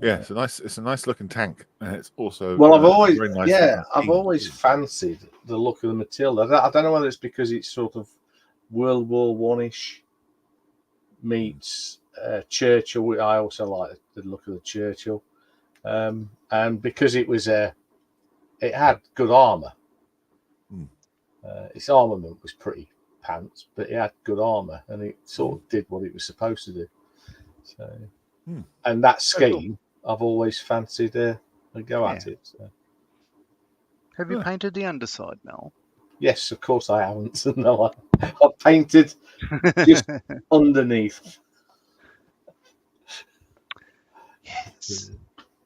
Yeah, it's a nice looking tank, and it's also I've always very nice I've always fancied the look of the Matilda. I don't know whether it's because it's sort of World War One-ish meets Churchill. I also like the look of the Churchill, and because it had good armor. Its armament was pretty pants, but it had good armor, and it sort of did what it was supposed to do. So, and that scheme, I've always fancied a go at it. So. Have you painted the underside, Mel? Yes, of course I haven't. No, I painted just underneath. Yes.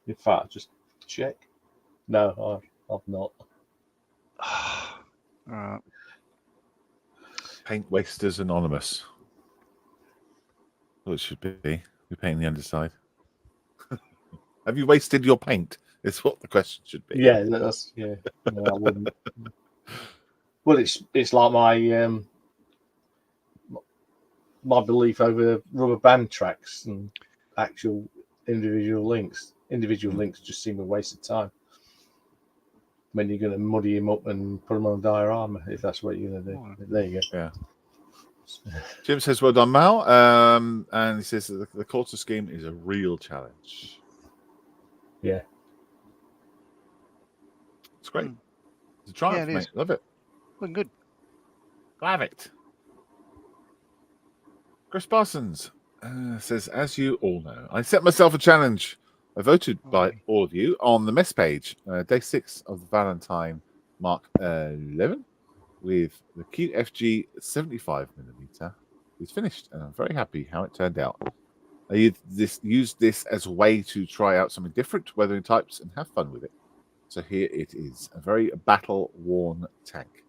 In fact, just check. No, I've not. Paint Wasters Anonymous. Well, it should be. You're painting the underside. Have you wasted your paint? Is what the question should be. Yeah, that's No, I wouldn't. Well, it's like my belief over rubber band tracks and actual individual links. Individual links just seem a waste of time when you're going to muddy them up and put them on a diorama, if that's what you're going to do. There you go. Yeah. Jim says, well done, Mal. And he says that the quarter scheme is a real challenge. Yeah. It's great. It's a triumph, mate. Love it. Looking good. Love it. Chris Parsons says, as you all know, I set myself a challenge. I voted by all of you on the mess page, day 6 of the Valentine Mark 11 with the QFG 75mm is finished, and I'm very happy how it turned out. I used this as a way to try out something different, weathering types, and have fun with it. So here it is, a very battle-worn tank.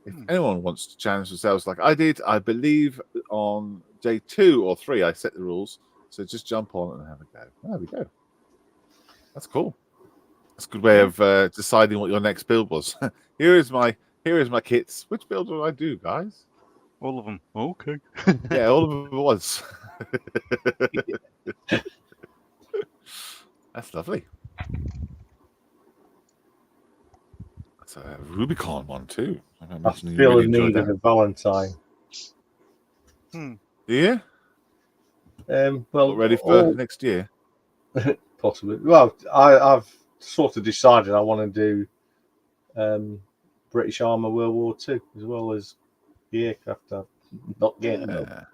If anyone wants to challenge themselves like I did, I believe on day 2 or 3 I set the rules. So just jump on and have a go. There we go. That's cool. That's a good way of deciding what your next build was. Here is my kits. Which build did I do, guys? All of them. Okay. Yeah, all of them was. That's lovely. That's a Rubicon one too. I feel the need of a Valentine. Do you? Well, ready for next year? Possibly. Well, I've sort of decided I want to do British Armour World War II as well as the aircraft. I'm not getting them.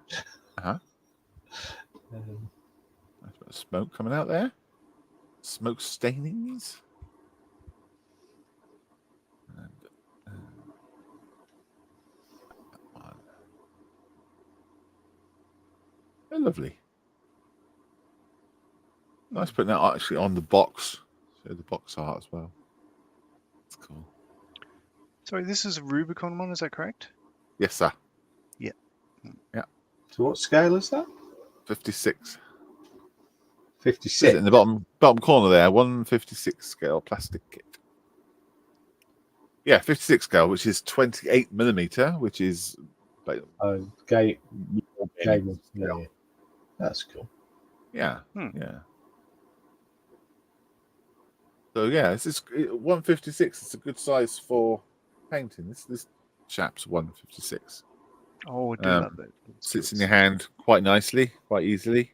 There's a bit of smoke coming out there. Smoke stainings. And, they're lovely. Nice putting that actually on the box. Show the box art as well. It's cool. Sorry, this is a Rubicon one, is that correct? Yes, sir. Yeah. Yeah. So what scale is that? 56. 56. In the bottom corner there, 156 scale plastic kit. Yeah, 56 scale, which is 28 millimeter, which is like gaming. Yeah. That's cool. Yeah, yeah. So yeah, this is 156. It's a good size for painting. This chap's 156. Oh, I do love that. Sits in your hand quite nicely, quite easily.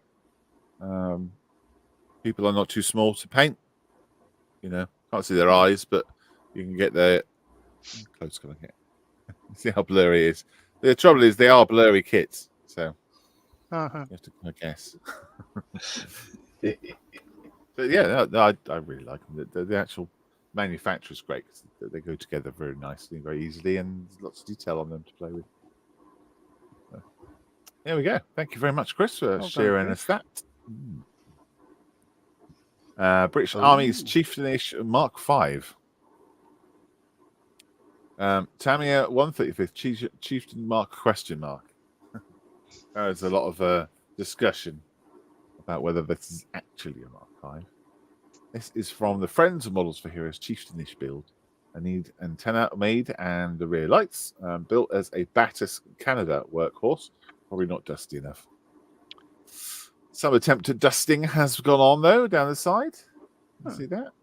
People are not too small to paint. You know, can't see their eyes, but you can get their close. Can I get? See how blurry it is. The trouble is they are blurry kits, so you have to kind of guess. But yeah, I really like them. The actual manufacturer is great because they go together very nicely, very easily, and there's lots of detail on them to play with. So, there we go. Thank you very much, Chris, for sharing us that. British Army's Chieftainish Mark V. Tamiya 135th Chieftain Mark ? There's a lot of discussion about whether this is actually a Mark V. This is from the Friends of Models for Heroes Chieftainish build. I need antenna made and the rear lights built as a Battis Canada workhorse. Probably not dusty enough. Some attempt at dusting has gone on though down the side. You see that?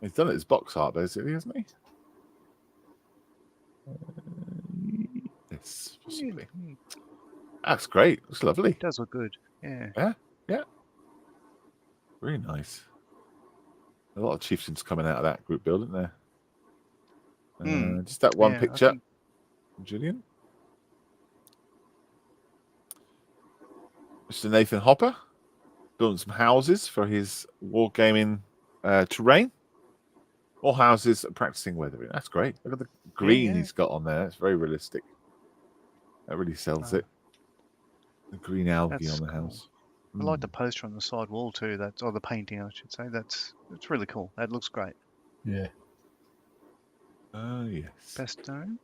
He's done it as box art basically, hasn't he? Yes, possibly. That's great. Looks lovely. It does look good. Yeah. Yeah, yeah. Very nice. A lot of chieftains coming out of that group build, isn't there? Just that one picture, Julian. Mr. Nathan Hopper building some houses for his wargaming terrain. All houses practicing weathering. That's great. Look at the green he's got on there. It's very realistic. That really sells it. The green algae on the house. I like the poster on the side wall too. Or the painting, I should say. It's really cool. That looks great. Yeah. Yes. Best known.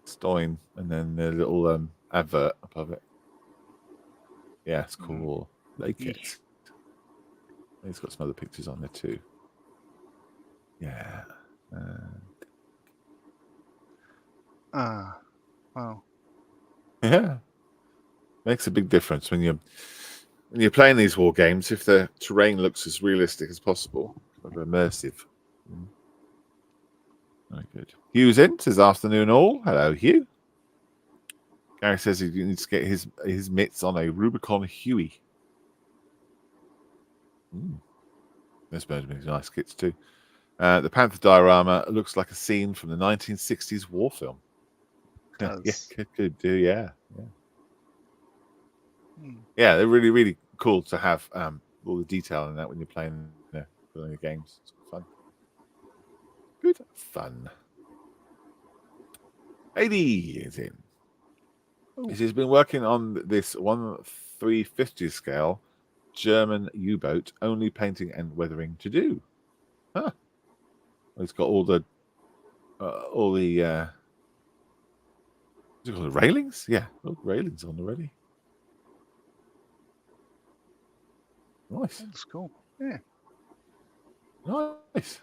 Stoin, and then the little advert above it. Yeah, it's cool. Like it. He's got some other pictures on there too. Yeah. Wow. Yeah. Makes a big difference when you're playing these war games. If the terrain looks as realistic as possible, kind of immersive. Very good. Hugh's in, says afternoon all. Hello, Hugh. Gary says he needs to get his mitts on a Rubicon Huey. This bird makes nice kits too. The Panther diorama looks like a scene from the 1960s war film. Yeah, could do, yeah. Yeah, they're really, really cool to have all the detail in that when you're playing the games. It's fun. Good fun. 80 is in. He's been working on this 1/350 scale German U-boat, only painting and weathering to do. Huh. He's got all the what's it called, railings? Yeah, railings on already. Nice. That's cool. Yeah. Nice.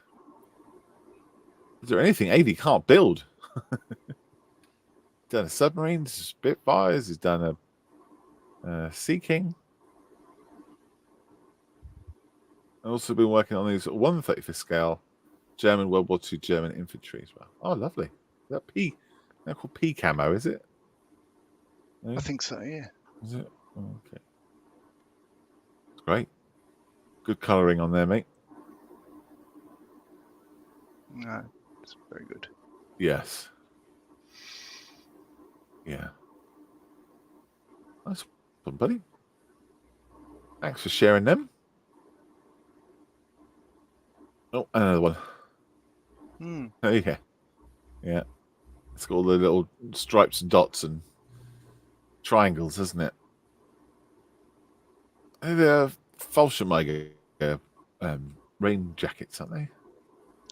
Is there anything AD can't build? He's done a submarine, Spitfires. He's done a Sea King. I've also been working on these 1/35th scale German World War II German infantry as well. Oh, lovely. Is that P? They're called P camo, is it? I think so. Yeah. Is it? Okay. Great. Good colouring on there, mate. No, it's very good. Yes. Yeah. Nice one, buddy. Thanks for sharing them. Oh, another one. Oh, yeah. Yeah. It's got all the little stripes and dots and triangles, isn't it? They're Fallschirmjäger rain jackets, aren't they?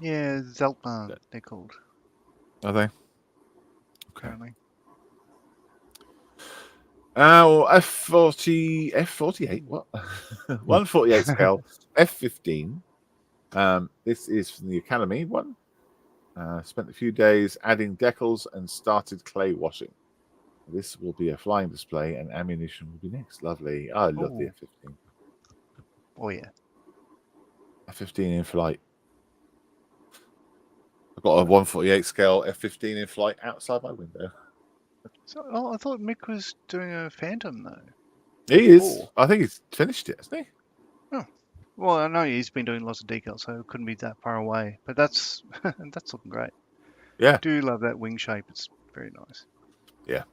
Yeah, Zeltbahn, they're called. Are they? Okay. Apparently. F48, what? 148 scale, F15. This is from the Academy one. Spent a few days adding decals and started clay washing. This will be a flying display and ammunition will be next. Lovely. I love the F15. Oh, yeah. F15 in flight. I've got a 148 scale F15 in flight outside my window. So, I thought Mick was doing a Phantom, though. He is. I think he's finished it, hasn't he? Oh. Well, I know he's been doing lots of decals, so it couldn't be that far away. But that's that's looking great. Yeah. I do love that wing shape. It's very nice. Yeah.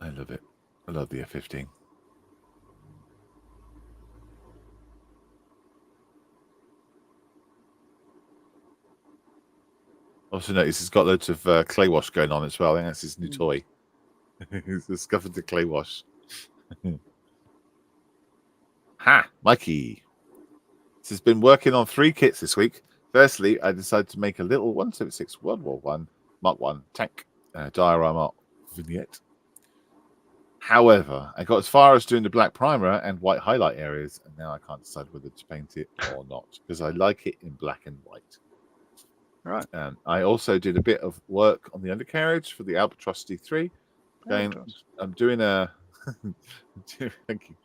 I love it. I love the F15. Also notice he's got loads of clay wash going on as well. I think that's his new toy. He's discovered the clay wash. Ha! Mikey. This has been working on 3 kits this week. Firstly, I decided to make a little 176 World War I Mark 1 tank diorama vignette. However, I got as far as doing the black primer and white highlight areas, and now I can't decide whether to paint it or not because I like it in black and white. Right. I also did a bit of work on the undercarriage for the Albatross D3. I'm doing a thank you.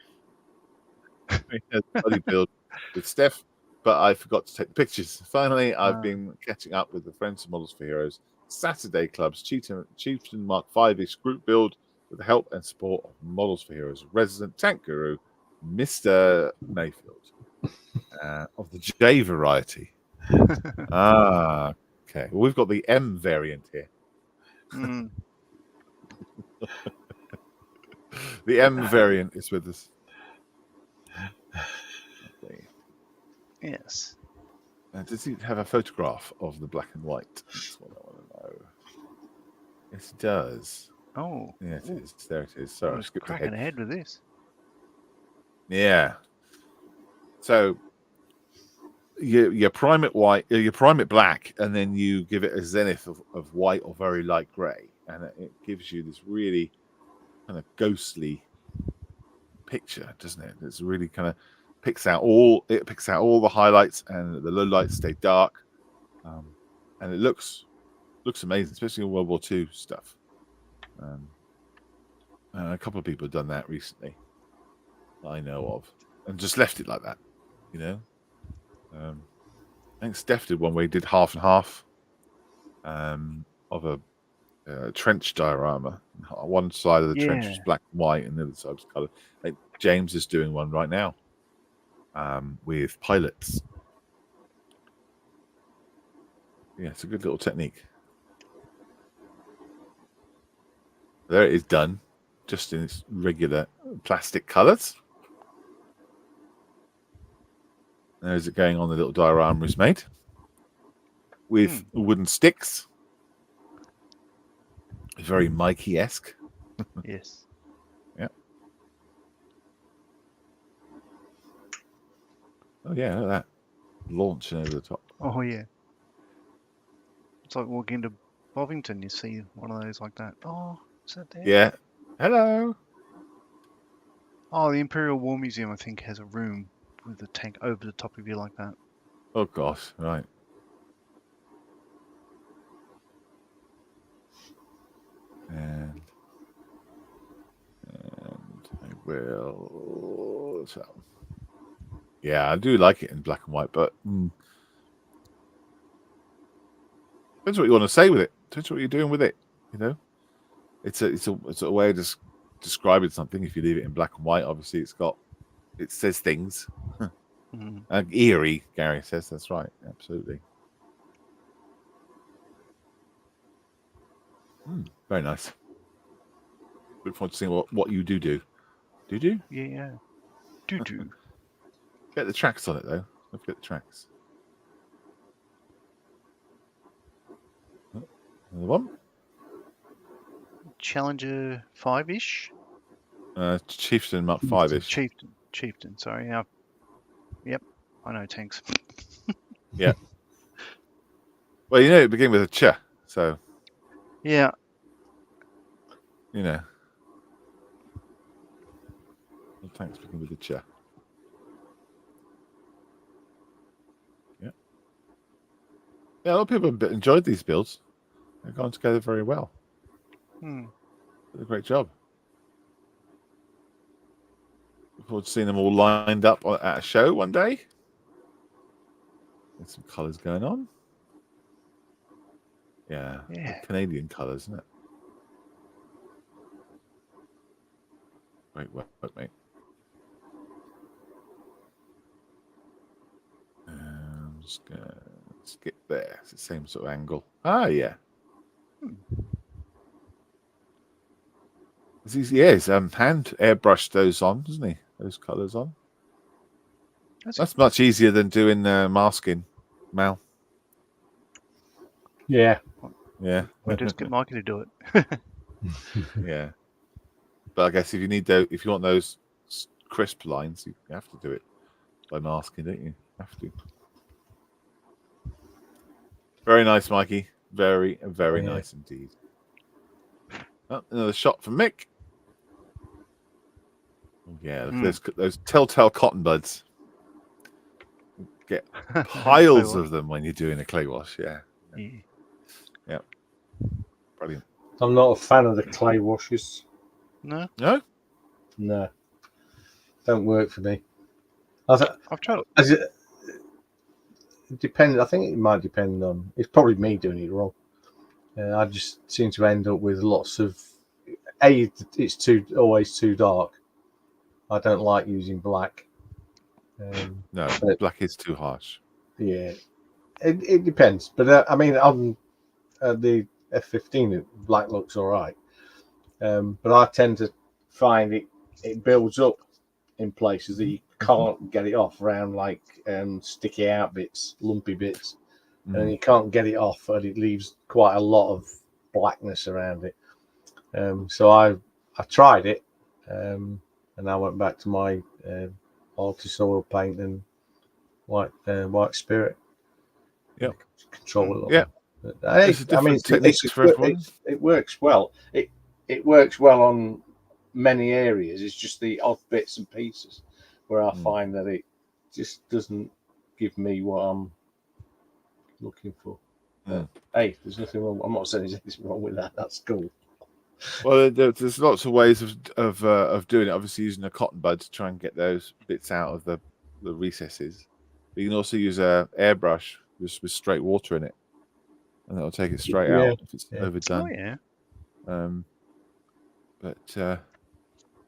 Body build with Steph, but I forgot to take the pictures. Finally, I've been catching up with the Friends of Models for Heroes Saturday Club's Chieftain Mark 5-ish group build with the help and support of Models for Heroes resident tank guru, Mr. Mayfield, of the J variety. Okay. Well, we've got the M variant here. The M variant is with us. Okay. Yes. Does he have a photograph of the black and white? That's what I want to know. Yes, it does. Oh. Yeah, it is. There it is. Sorry, I skipped cracking ahead with this. Yeah. So you prime it white, you prime it black, and then you give it a zenith of white or very light grey, and it gives you this really kind of ghostly picture, doesn't it? It's really kind of picks out all the highlights, and the lowlights stay dark, and it looks amazing, especially in World War II stuff. A couple of people have done that recently that I know of, and just left it like that, you know. I think Steph did one where he did half and half of a trench diorama. One side of the trench was black and white, and the other side was colored. I think James is doing one right now with pilots. Yeah, it's a good little technique. There it is done, just in its regular plastic colors. There's it going on the little diorama is made with wooden sticks. Very Mikey-esque. Yes. Yeah. Oh yeah, look at that. Launching over the top. Oh yeah. It's like walking into Bovington, you see one of those like that. Oh, is that there? Yeah. Hello. Oh, the Imperial War Museum, I think, has a room with a tank over the top of you like that. Oh gosh, right. And I will. So, yeah, I do like it in black and white, but depends what you want to say with it. Depends what you're doing with it. You know, it's a way of just describing something. If you leave it in black and white, obviously it says things. Eerie, Gary says. That's right. Absolutely. Very nice. Look forward to seeing what you do. Do you? Yeah. Do. Get the tracks on it though. Don't forget the tracks. Another one. Challenger 5-ish. Chieftain Mark 5-ish. Chieftain. Sorry. Yep. I know tanks. Yeah. Well, it began with a ch, so. Yeah. The tanks begin with a ch. Yeah. Yeah, a lot of people have enjoyed these builds. They've gone together very well. Did a great job. Look forward to seeing them all lined up at a show one day. There's some colours going on. Yeah. Canadian colours, isn't it? Great work, mate. I'm just going to skip there. It's the same sort of angle. Ah, yeah. He's hand airbrushed those on, doesn't he? Those colours on. That's much easier than doing masking, Mal. Yeah. We'll just get Mikey to do it. Yeah. But I guess if you want those crisp lines, you have to do it by masking, don't you? Have to. Very nice, Mikey. Very, very nice indeed. Oh, another shot from Mick. Yeah, those telltale cotton buds. Get piles of them when you're doing a clay wash. Yeah. Brilliant. I'm not a fan of the clay washes. No. Don't work for me. I've tried it. It depends. I think it might depend on. It's probably me doing it wrong. I just seem to end up with lots of. It's always too dark. I don't like using black. No, black is too harsh. Yeah, it depends. But I mean, on the F15, black looks all right. But I tend to find it builds up in places that you can't get it off, around like sticky out bits, lumpy bits, and you can't get it off, and it leaves quite a lot of blackness around it. So I tried it, and I went back to my artist oil paint and white spirit. Yeah, control it. Yeah, I mean, it works well. It works well on many areas. It's just the odd bits and pieces where I find that it just doesn't give me what I'm looking for. Hey, there's nothing wrong. I'm not saying there's anything wrong with that. That's cool. Well, there's lots of ways of doing it. Obviously, using a cotton bud to try and get those bits out of the recesses. But you can also use a airbrush just with straight water in it, and that'll take it straight out if it's overdone. Oh yeah.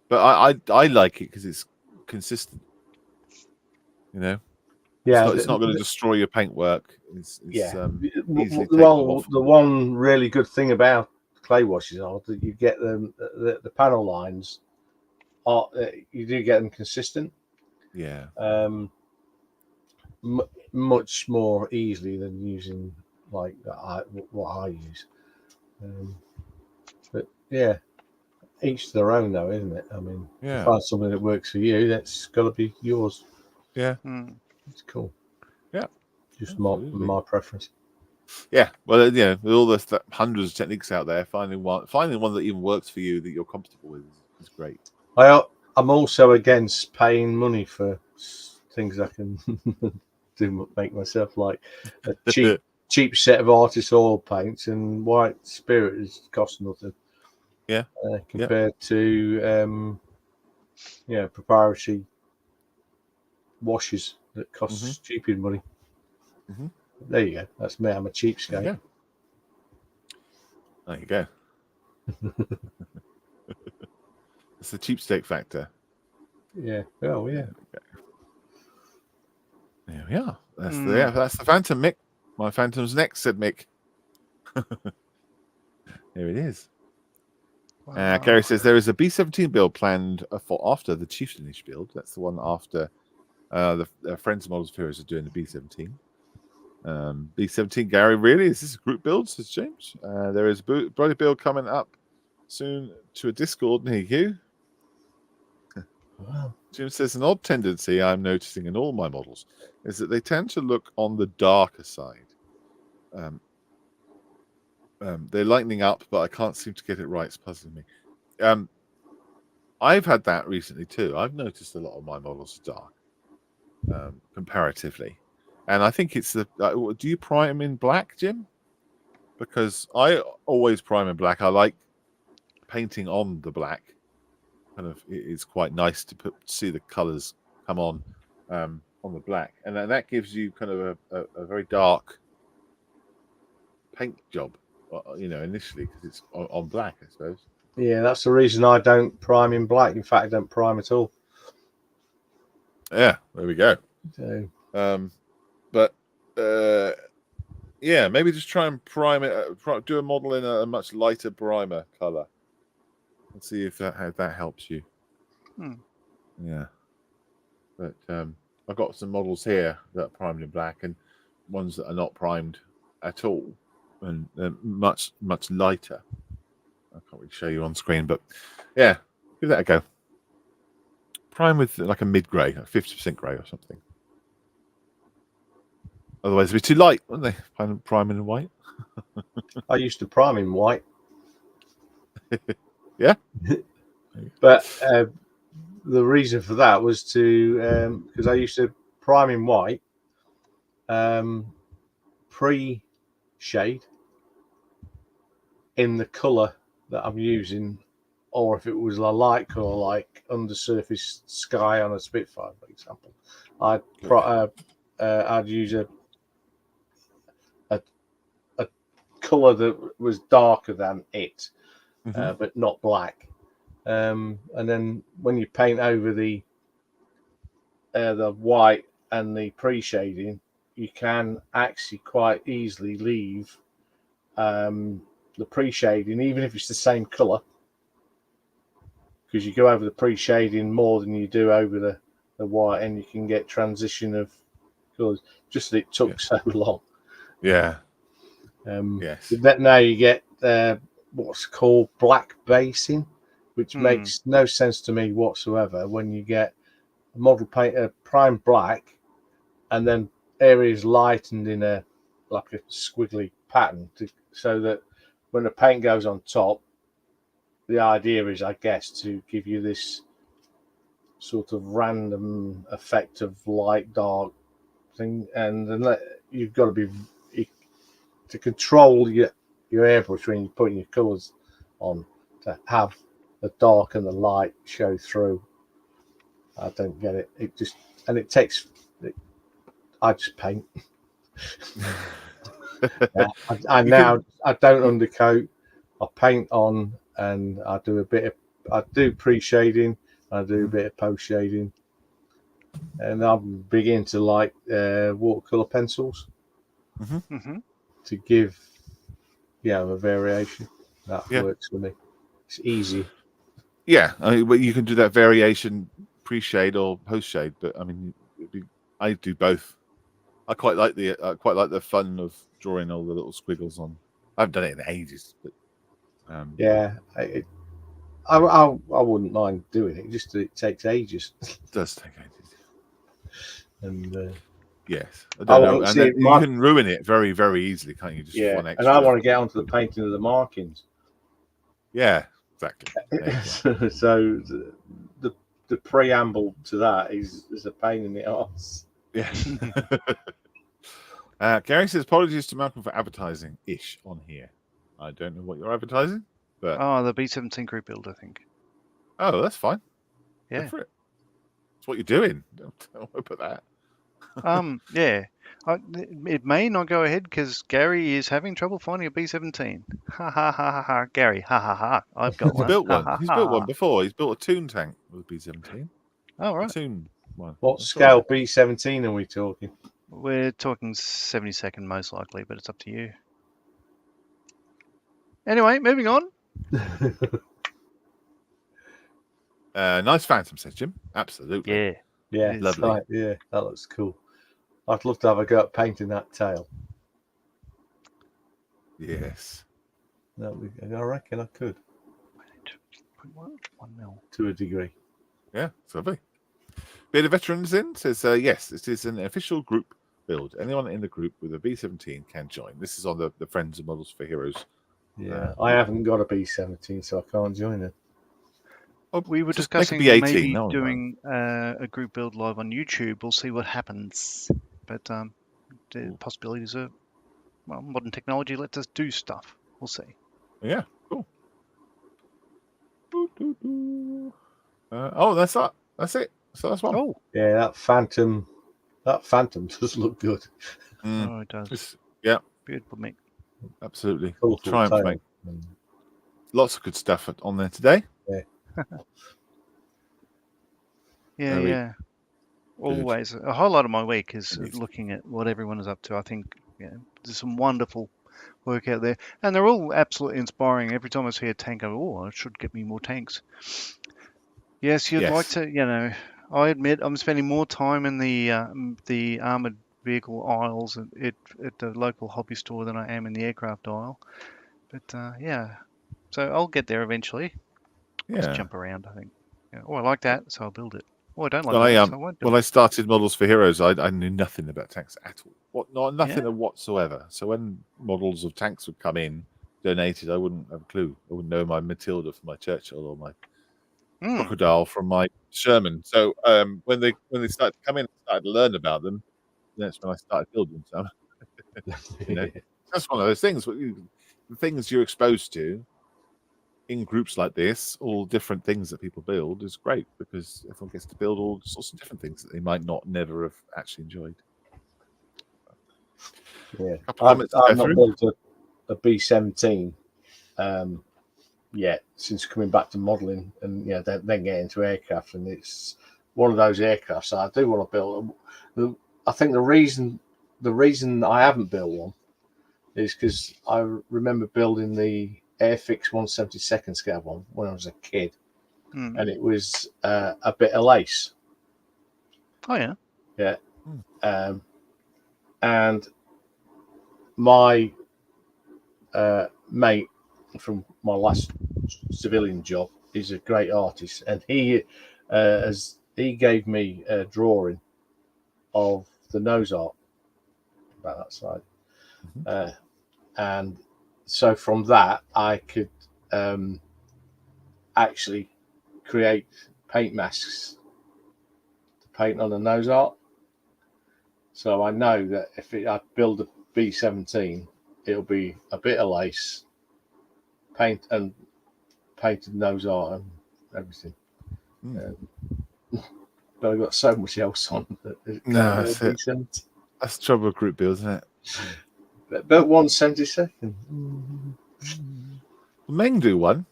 But I like it because it's consistent. Yeah, it's not going to destroy your paintwork. The one really good thing about clay washes are that you get them the panel lines are you do get them consistent. Yeah. Much more easily than using like what I use. But yeah, each to their own, though, isn't it? I mean, if find something that works for you, that's got to be yours. Yeah, it's cool. Yeah, just my preference. Yeah, well, with all the hundreds of techniques out there, finding one that even works for you that you're comfortable with is great. I'm also against paying money for things I can make myself, like a cheap set of artist oil paints and white spirit is cost nothing. Yeah, compared to proprietary washes that cost stupid money. There you go. That's me. I'm a cheapskate. There you go. It's the cheapskate factor. Yeah. Oh, yeah. There we are. That's the Phantom, Mick. My Phantom's next, said Mick. Here it is. Wow. Gary says there is a B-17 build planned for after the Chieftainish build. That's the one after the Friends Models of Heroes are doing the B-17. B-17, Gary, really? Is this a group build, says James? There is a body build coming up soon to a Discord near you. Wow. Jim says an odd tendency I'm noticing in all my models is that they tend to look on the darker side. They're lightening up, but I can't seem to get it right. It's puzzling me. I've had that recently too. I've noticed a lot of my models are dark, comparatively, and I think it's the. Do you prime in black, Jim? Because I always prime in black. I like painting on the black. Kind of, it's quite nice to see the colours come on the black, and that gives you kind of a very dark paint job, initially, because it's on black, I suppose. Yeah, that's the reason I don't prime in black. In fact, I don't prime at all. Yeah, there we go. So, yeah, maybe just try and prime it. Do a model in a much lighter primer color, and see if that helps you. Yeah, but I've got some models here that are primed in black, and ones that are not primed at all, and they're much lighter. I can't really show you on screen, but yeah, give that a go. Prime with like a mid grey, like 50% grey or something. Otherwise, it'd be too light, wouldn't they? Prime in white. I used to prime in white. Yeah. But the reason for that was to because I used to prime in white, pre-shade in the colour that I'm using, or if it was a light colour like undersurface sky on a Spitfire, for example, I'd use a colour that was darker than it, but not black. And then when you paint over the white and the pre-shading, you can actually quite easily leave the pre-shading, even if it's the same colour, because you go over the pre-shading more than you do over the white, and you can get transition of colours. Just that it took so long. Yeah. Yes. But now you get what's called black basing, which makes no sense to me whatsoever. When you get a model paint prime black, and then areas lightened in a squiggly pattern, so that when the paint goes on top, the idea is, I guess, to give you this sort of random effect of light dark thing, and then you've got to be to control your airbrush when you're putting your colours on, to have the dark and the light show through. I don't get it. It takes. I just paint. I don't undercoat. I paint on, and I do pre-shading. I do a bit of post-shading, and I'm big into like watercolor pencils to give a variation. That works for me. It's easy. Yeah, I mean, you can do that variation pre-shade or post-shade, but I mean, I do both. I quite like the fun of drawing all the little squiggles on. I haven't done it in ages, but I wouldn't mind doing it. Just it takes ages. It does take ages. And yes, I don't know. And then you can ruin it very, very easily, can't you? Just one extra. And I want to get onto the painting of the markings. Yeah, exactly. So the preamble to that is a pain in the arse. Yeah. Gary says, apologies to Malcolm for advertising ish on here. I don't know what you're advertising, but the B-17 group build, I think. Oh, that's fine. Yeah, go for it. It's what you're doing. Don't worry about that. Yeah. It may not go ahead because Gary is having trouble finding a B-17. Ha ha ha ha ha. Gary, ha ha ha. I've got He's one. built Ha one. ha He's built ha. one before. He's built a Toon tank with B-17. Oh, A right. Toon one. What That's scale right. B-17 are we talking? We're talking 72nd most likely, but it's up to you. Anyway, moving on. Nice Phantom, says Jim. Absolutely. Yeah. Yeah, It is. Lovely. right, yeah, that looks cool. I'd love to have a go at painting that tail. Yes. I reckon I could 1 mil. to a degree. Yeah, it's lovely. Beta Veterans in says, yes, it is an official group build. Anyone in the group with a B-17 can join. This is on the Friends and Models for Heroes. Yeah, I haven't got a B-17, so I can't join it. Oh, We were just make a discussing B-18. maybe No, doing a group build live on YouTube. We'll see what happens. But the possibilities are, well, modern technology lets us do stuff. We'll see. Yeah, cool. Oh, that's that. That's it. So that's one. Oh, Yeah, that Phantom does look good. oh, it does. Yeah, Beautiful, mate. absolutely. Colourful Triumph, tail. mate. Lots of good stuff on there today. Yeah, Very yeah. Always. A whole lot of my week is Indeed. looking at what everyone is up to. I think there's some wonderful work out there. And they're all absolutely inspiring. Every time I see a tank, I go, oh, I should get me more tanks. Yes, you'd like to, I admit I'm spending more time in the armoured vehicle aisles at the local hobby store than I am in the aircraft aisle. But, yeah. So I'll get there eventually. Just Yeah. jump around, I think. Yeah. Oh, I like that, so I'll build it. Oh, I don't like Well, that, so I won't build when I started Models for Heroes, I knew nothing about tanks at all. Nothing whatsoever. So when models of tanks would come in, donated, I wouldn't have a clue. I wouldn't know my Matilda from my Churchill or my Crocodile from my Sherman. So when they started to come in, I started to learn about them. That's when I started building some. That's one of those things. The things you're exposed to in groups like this, all different things that people build, is great because everyone gets to build all sorts of different things that they might never have actually enjoyed. Yeah, I've not built a B-17 yet since coming back to modelling, and then get into aircraft, and it's one of those aircrafts that I do want to build. I think the reason I haven't built one is because I remember building the Airfix 172nd scale one when I was a kid, and it was a bit of lace. Oh yeah. Yeah. And my mate from my last civilian job is a great artist, and he gave me a drawing of the nose art about that side, and so from that I could actually create paint masks to paint on the nose art. So I know that if I build a B-17, it'll be a bit of lace, painted nose art and everything. But I've got so much else on. No, that's it. That's the trouble with group builds, isn't it? About 172nd. Meng do one.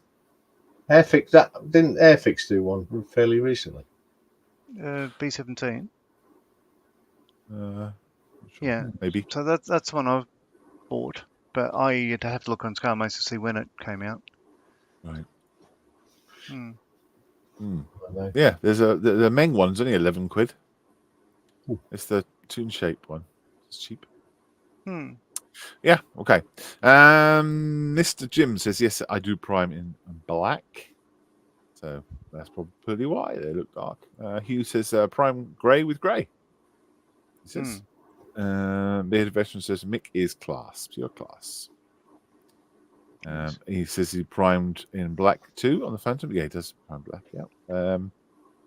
Didn't Airfix do one fairly recently? B-17. Sure. Yeah, maybe. So that's one I've bought, but I'd have to look on Scale Mates to see when it came out. Right. Yeah, there's the Meng one's only 11 quid. It's the tune shaped one. It's cheap. Yeah, okay. Mr. Jim says, yes, I do prime in black. So that's probably why they look dark. Hugh says prime grey with grey. He says. Bearded Veteran says Mick is class, pure class. He says he primed in black too on the Phantom. Yeah, he does prime black, yeah.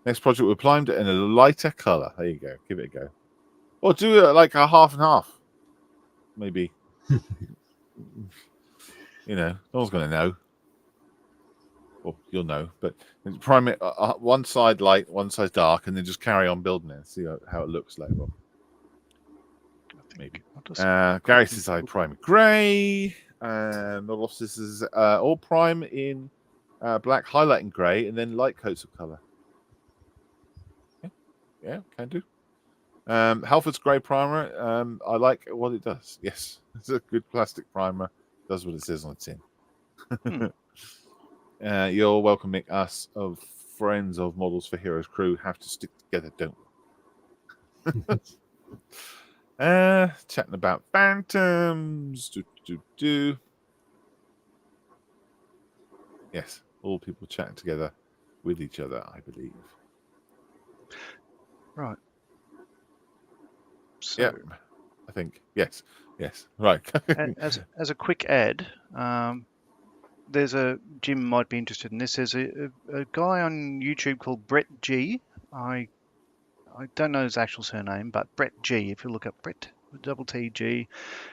Next project we're primed in a lighter colour. There you go. Give it a go. Or do it like a half and half. Maybe. No one's going to know. Well, you'll know. But prime it one side light, one side dark, and then just carry on building it and see how it looks later on. maybe. I'll just Gary says I prime grey. Nolos is all prime in black, highlighting grey, and then light coats of colour. Yeah, can do. Halford's grey primer. I like what it does. Yes, it's a good plastic primer. Does what it says on the tin. You're welcoming us of friends of Models for Heroes crew have to stick together, don't we? Chatting about phantoms. Yes, all people chatting together with each other, I believe. Right. So, yeah, I think yes, right. as a quick ad, there's Jim might be interested in this. There's a guy on YouTube called Brett G. I don't know his actual surname, but Brett G. If you look up Brett double T G,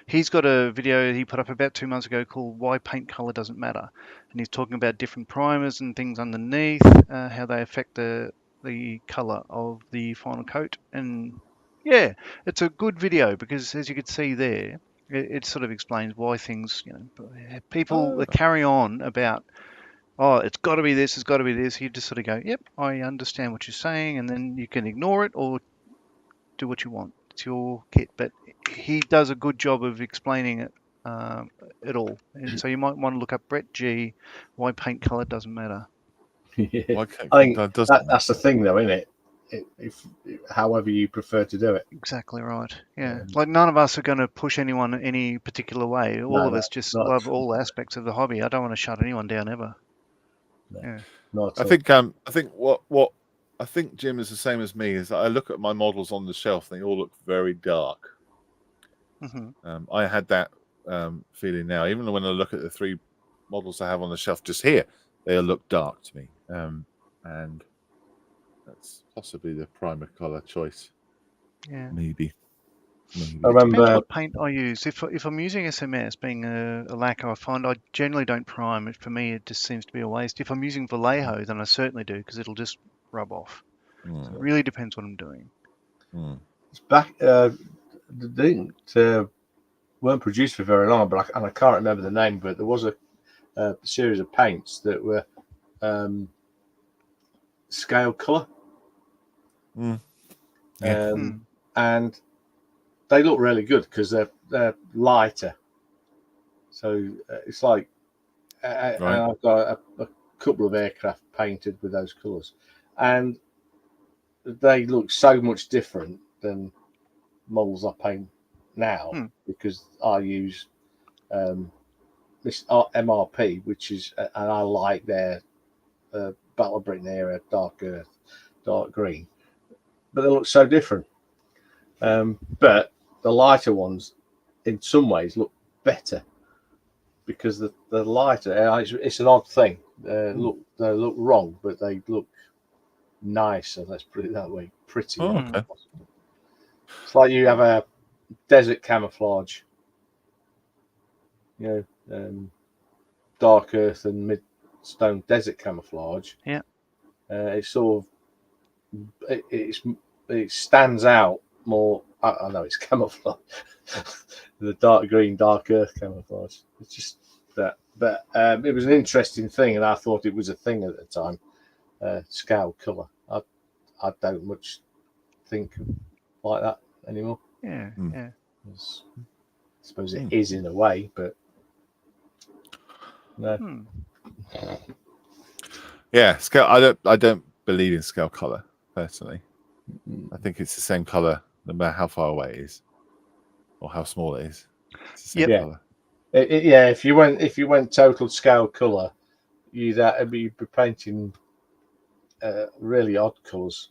he's got a video he put up about 2 months ago called "Why Paint Color Doesn't Matter," and he's talking about different primers and things underneath, how they affect the color of the final coat. And yeah, it's a good video because, as you can see there, it sort of explains why things, people carry on about, oh, it's got to be this, it's got to be this. You just sort of go, yep, I understand what you're saying, and then you can ignore it or do what you want. It's your kit. But he does a good job of explaining it all. And so you might want to look up Brett G. Why paint color doesn't matter. Yeah. I think that's the thing, though, isn't it? If however you prefer to do it. Exactly right. Yeah. Like none of us are going to push anyone any particular way. All of us just love all aspects of the hobby. I don't want to shut anyone down ever. No, yeah. Not I think what I think Jim is the same as me. Is that I look at my models on the shelf, and they all look very dark. I had that feeling now. Even when I look at the 3 models I have on the shelf just here, they all look dark to me. And that's possibly the primer color choice. Yeah. Maybe. I remember, depends what paint I use. If I'm using SMS, being a lacquer, I find I generally don't prime. For me, it just seems to be a waste. If I'm using Vallejo, then I certainly do because it'll just rub off. So it really depends what I'm doing. It's back. They weren't produced for very long, but I can't remember the name. But there was a series of paints that were scale color, and they look really good because they're lighter. So it's like, and I've got a couple of aircraft painted with those colours, and they look so much different than models I paint now because I use this MRP, which is, and I like their Battle of Britain era dark earth, dark green, but they look so different. But the lighter ones, in some ways, look better because the lighter. It's an odd thing. They look wrong, but they look nicer. Let's put it that way. Pretty. Okay. It's like you have a desert camouflage. Dark earth and mid-stone desert camouflage. Yeah. It's sort of it stands out more. I know it's camouflage. The dark green, dark earth camouflage. It's just that. But it was an interesting thing, and I thought it was a thing at the time. Scale colour. I don't much think like that anymore. Yeah. I suppose it is in a way, but no. Yeah, scale. I don't believe in scale color personally. I think it's the same color no matter how far away it is or how small it is. It's the same color. If you went total scale color, you'd be painting really odd colors.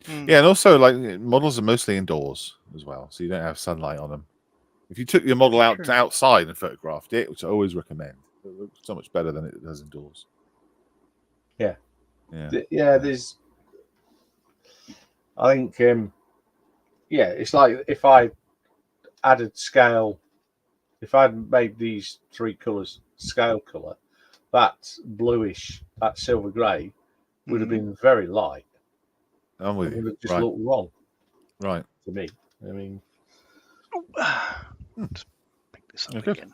Yeah, and also like models are mostly indoors as well, so you don't have sunlight on them. If you took your model outside and photographed it, which I always recommend, it looks so much better than it does indoors. Yeah. There's, I think, it's like if I added scale, if I'd made these 3 colors scale color, that bluish, that silver grey, would have been very light. I'm with you. It would have just looked wrong. Right. To me. I mean, Just pick this up Okay. again.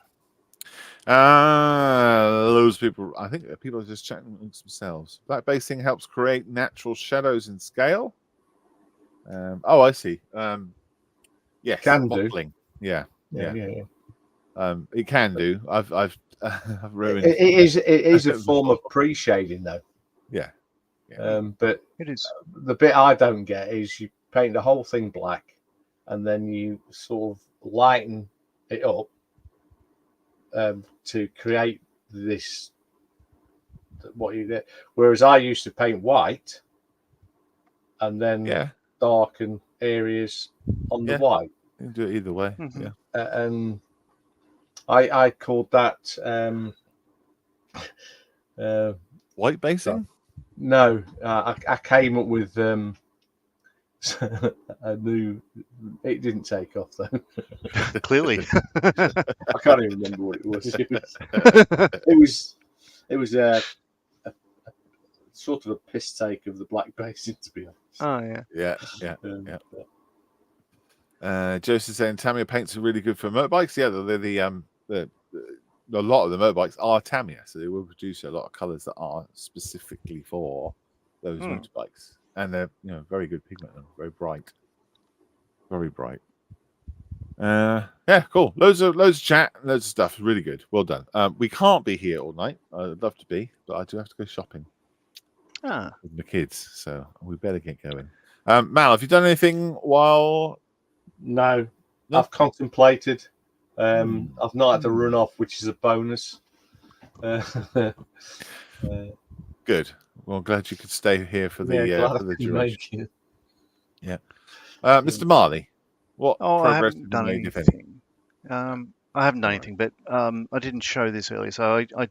Loads of people. I think people are just chatting amongst themselves. Black basing helps create natural shadows in scale. Oh, I see. Yes, Can do. mottling. Yeah. Yeah. It can do. I've ruined. It is a form of pre-shading though. Yeah. But It is. the bit I don't get is you paint the whole thing black, and then you sort of lighten it up to create this what you get. Whereas I used to paint white, and then darken areas on the white. You can do it either way. Mm-hmm. Yeah. And I called that White basing. No, I came up with a new. It didn't take off though. Clearly. I can't even remember what it was. It was a sort of a piss take of the black basing, to be honest. Oh yeah. Joseph saying Tamiya paints are really good for motorbikes. Yeah, a lot of the motorbikes are Tamiya, so they will produce a lot of colours that are specifically for those motorbikes, and they're very good pigment, very bright, very bright. Yeah, cool. Loads of chat, loads of stuff. Really good. Well done. We can't be here all night. I'd love to be, but I do have to go shopping with the kids, so we better get going. Mal, have you done anything while? No. I've contemplated. I've not had to run off, which is a bonus. Good. Well, I'm glad you could stay here for the duration. Yeah. Mr. Marley, what progress have you made, if any? I haven't done anything, but I didn't show this earlier, so I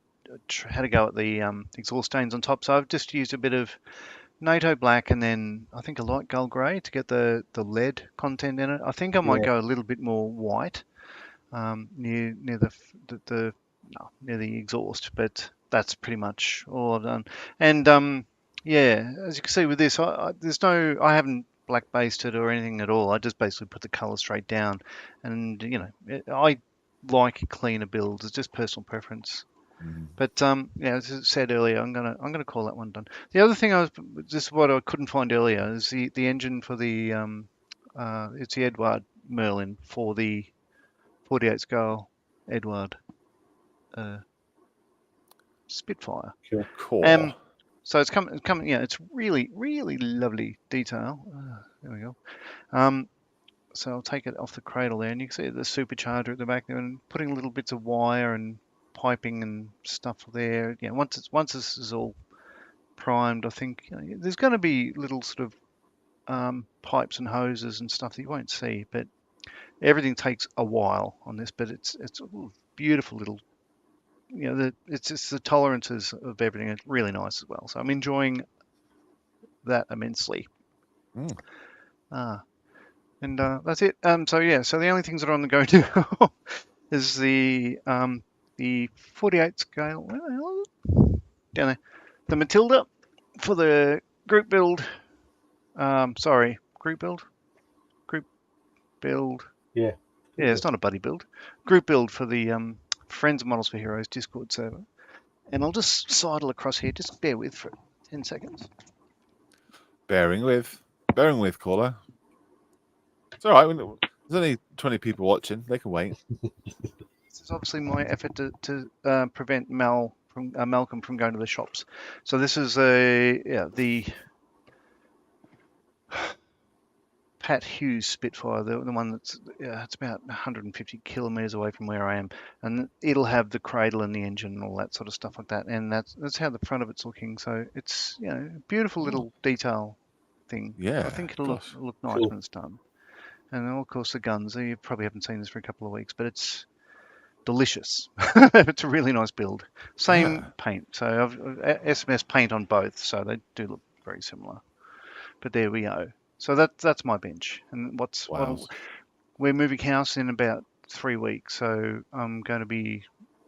had to go at the exhaust stains on top. So I've just used a bit of NATO black and then I think a light gold grey to get the lead content in it. I think I might go a little bit more white near the exhaust, but that's pretty much all I've done. And as you can see with this, I haven't black based it or anything at all. I just basically put the colour straight down, and I like cleaner builds. It's just personal preference. But as I said earlier, I'm gonna call that one done. The other thing what I couldn't find earlier is the engine for the it's the Edward Merlin for the 48 scale Edward Spitfire. Cool. So it's coming. Yeah, it's really lovely detail. There we go. So I'll take it off the cradle there, and you can see the supercharger at the back there, and putting little bits of wire and piping and stuff there. Once this is all primed, I think there's going to be little sort of pipes and hoses and stuff that you won't see, but everything takes a while on this. But it's a beautiful little. It's just the tolerances of everything are really nice as well. So I'm enjoying that immensely. And that's it. So the only things that are on the go now is the 48 scale. Where the hell is it? Down there. The Matilda for the group build. Group build. Yeah. Yeah, it's not a buddy build. Group build for the Friends of Models for Heroes Discord server. And I'll just sidle across here. Just bear with for 10 seconds. Bearing with, caller. It's all right. There's only 20 people watching. They can wait. This is obviously my effort to prevent Malcolm from going to the shops. So this is the Pat Hughes Spitfire, the one that's it's about 150 kilometers away from where I am, and it'll have the cradle and the engine and all that sort of stuff like that. And that's how the front of it's looking. So it's a beautiful little detail thing. Yeah, I think it'll look nice when it's done. And then, of course, the guns. You probably haven't seen this for a couple of weeks, but it's delicious. It's a really nice build. Same paint. So I've SMS paint on both, so they do look very similar. But there we go. So that's my bench. And we're moving house in about 3 weeks, so I'm going to be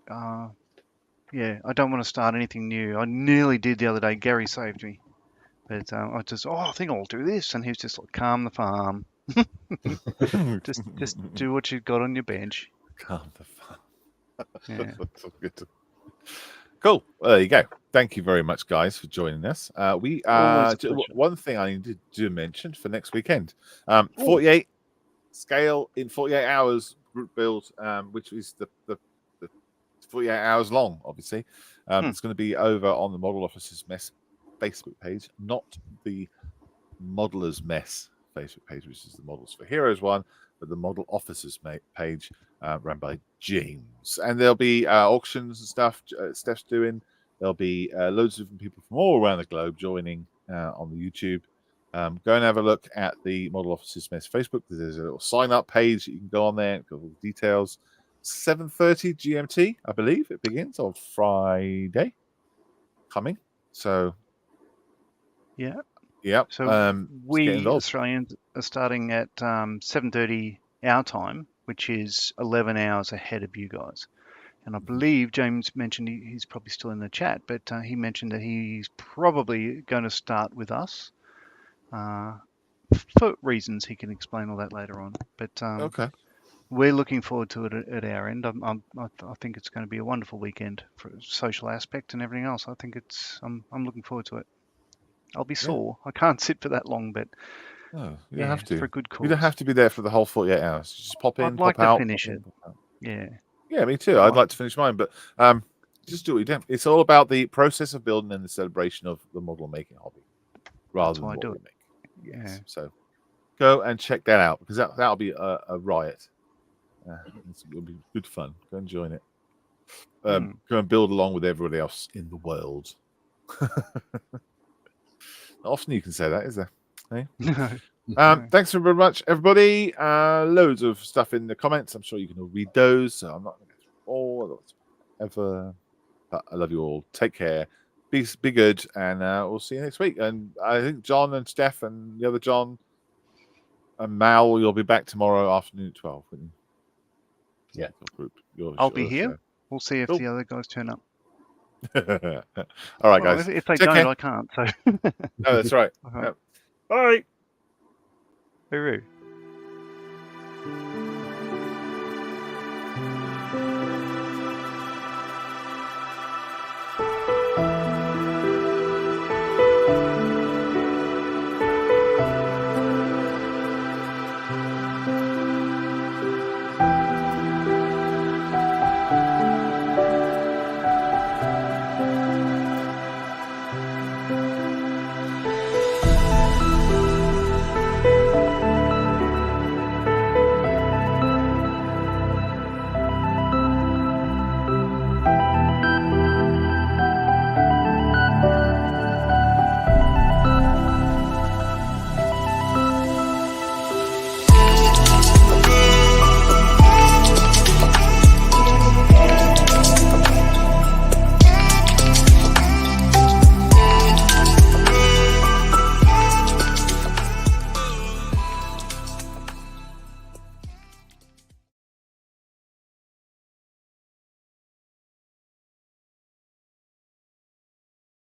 I don't want to start anything new. I nearly did the other day. Gary saved me. But I think I'll do this, and he was just like, calm the farm. Just do what you've got on your bench. Calm the fun. Yeah. That's all good. Cool. Well, there you go. Thank you very much, guys, for joining us. We Always a pleasure. one thing I need to mention for next weekend. 48 scale in 48 hours group build, which is the 48 hours long, obviously. It's going to be over on the Model Officers Mess Facebook page, not the Modelers Mess Facebook page, which is the Models for Heroes one, but the Model Officers page run by James. And there'll be auctions and stuff Steph's doing. There'll be loads of different people from all around the globe joining on the YouTube. Go and have a look at the Model Officers Mess Facebook. There's a little sign-up page. You can go on there and get all the details. 7:30 GMT, I believe. It begins on Friday coming. So, yeah. So we Australians are starting at 7:30 our time, which is 11 hours ahead of you guys. And I believe James mentioned he's probably still in the chat, but he mentioned that he's probably going to start with us for reasons he can explain all that later on. But okay. We're looking forward to it at our end. I think it's going to be a wonderful weekend for a social aspect and everything else. I think I'm looking forward to it. I'll be sore. I can't sit for that long, but you don't have to. For a good cause. You don't have to be there for the whole 48 hours. Just pop in, I'd like pop out. to finish it. Yeah. Yeah, me too. I'd like to finish mine, but just do what you do. It's all about the process of building and the celebration of the model making hobby, rather than what we make. Yes. Yeah. So go and check that out, because that'll be a riot. It'll be good fun. Go and join it. Go and build along with everybody else in the world. Often you can say that, is there? Hey? Thanks very much, everybody. Loads of stuff in the comments. I'm sure you can all read those. So I'm not going to go through all ever. But I love you all. Take care. Be good, and we'll see you next week. And I think John and Steph and the other John and Mal, you'll be back tomorrow afternoon at 12. Yeah. I'll be here. We'll see if the other guys turn up. All right, guys. If they don't, I can't. So. No, that's right.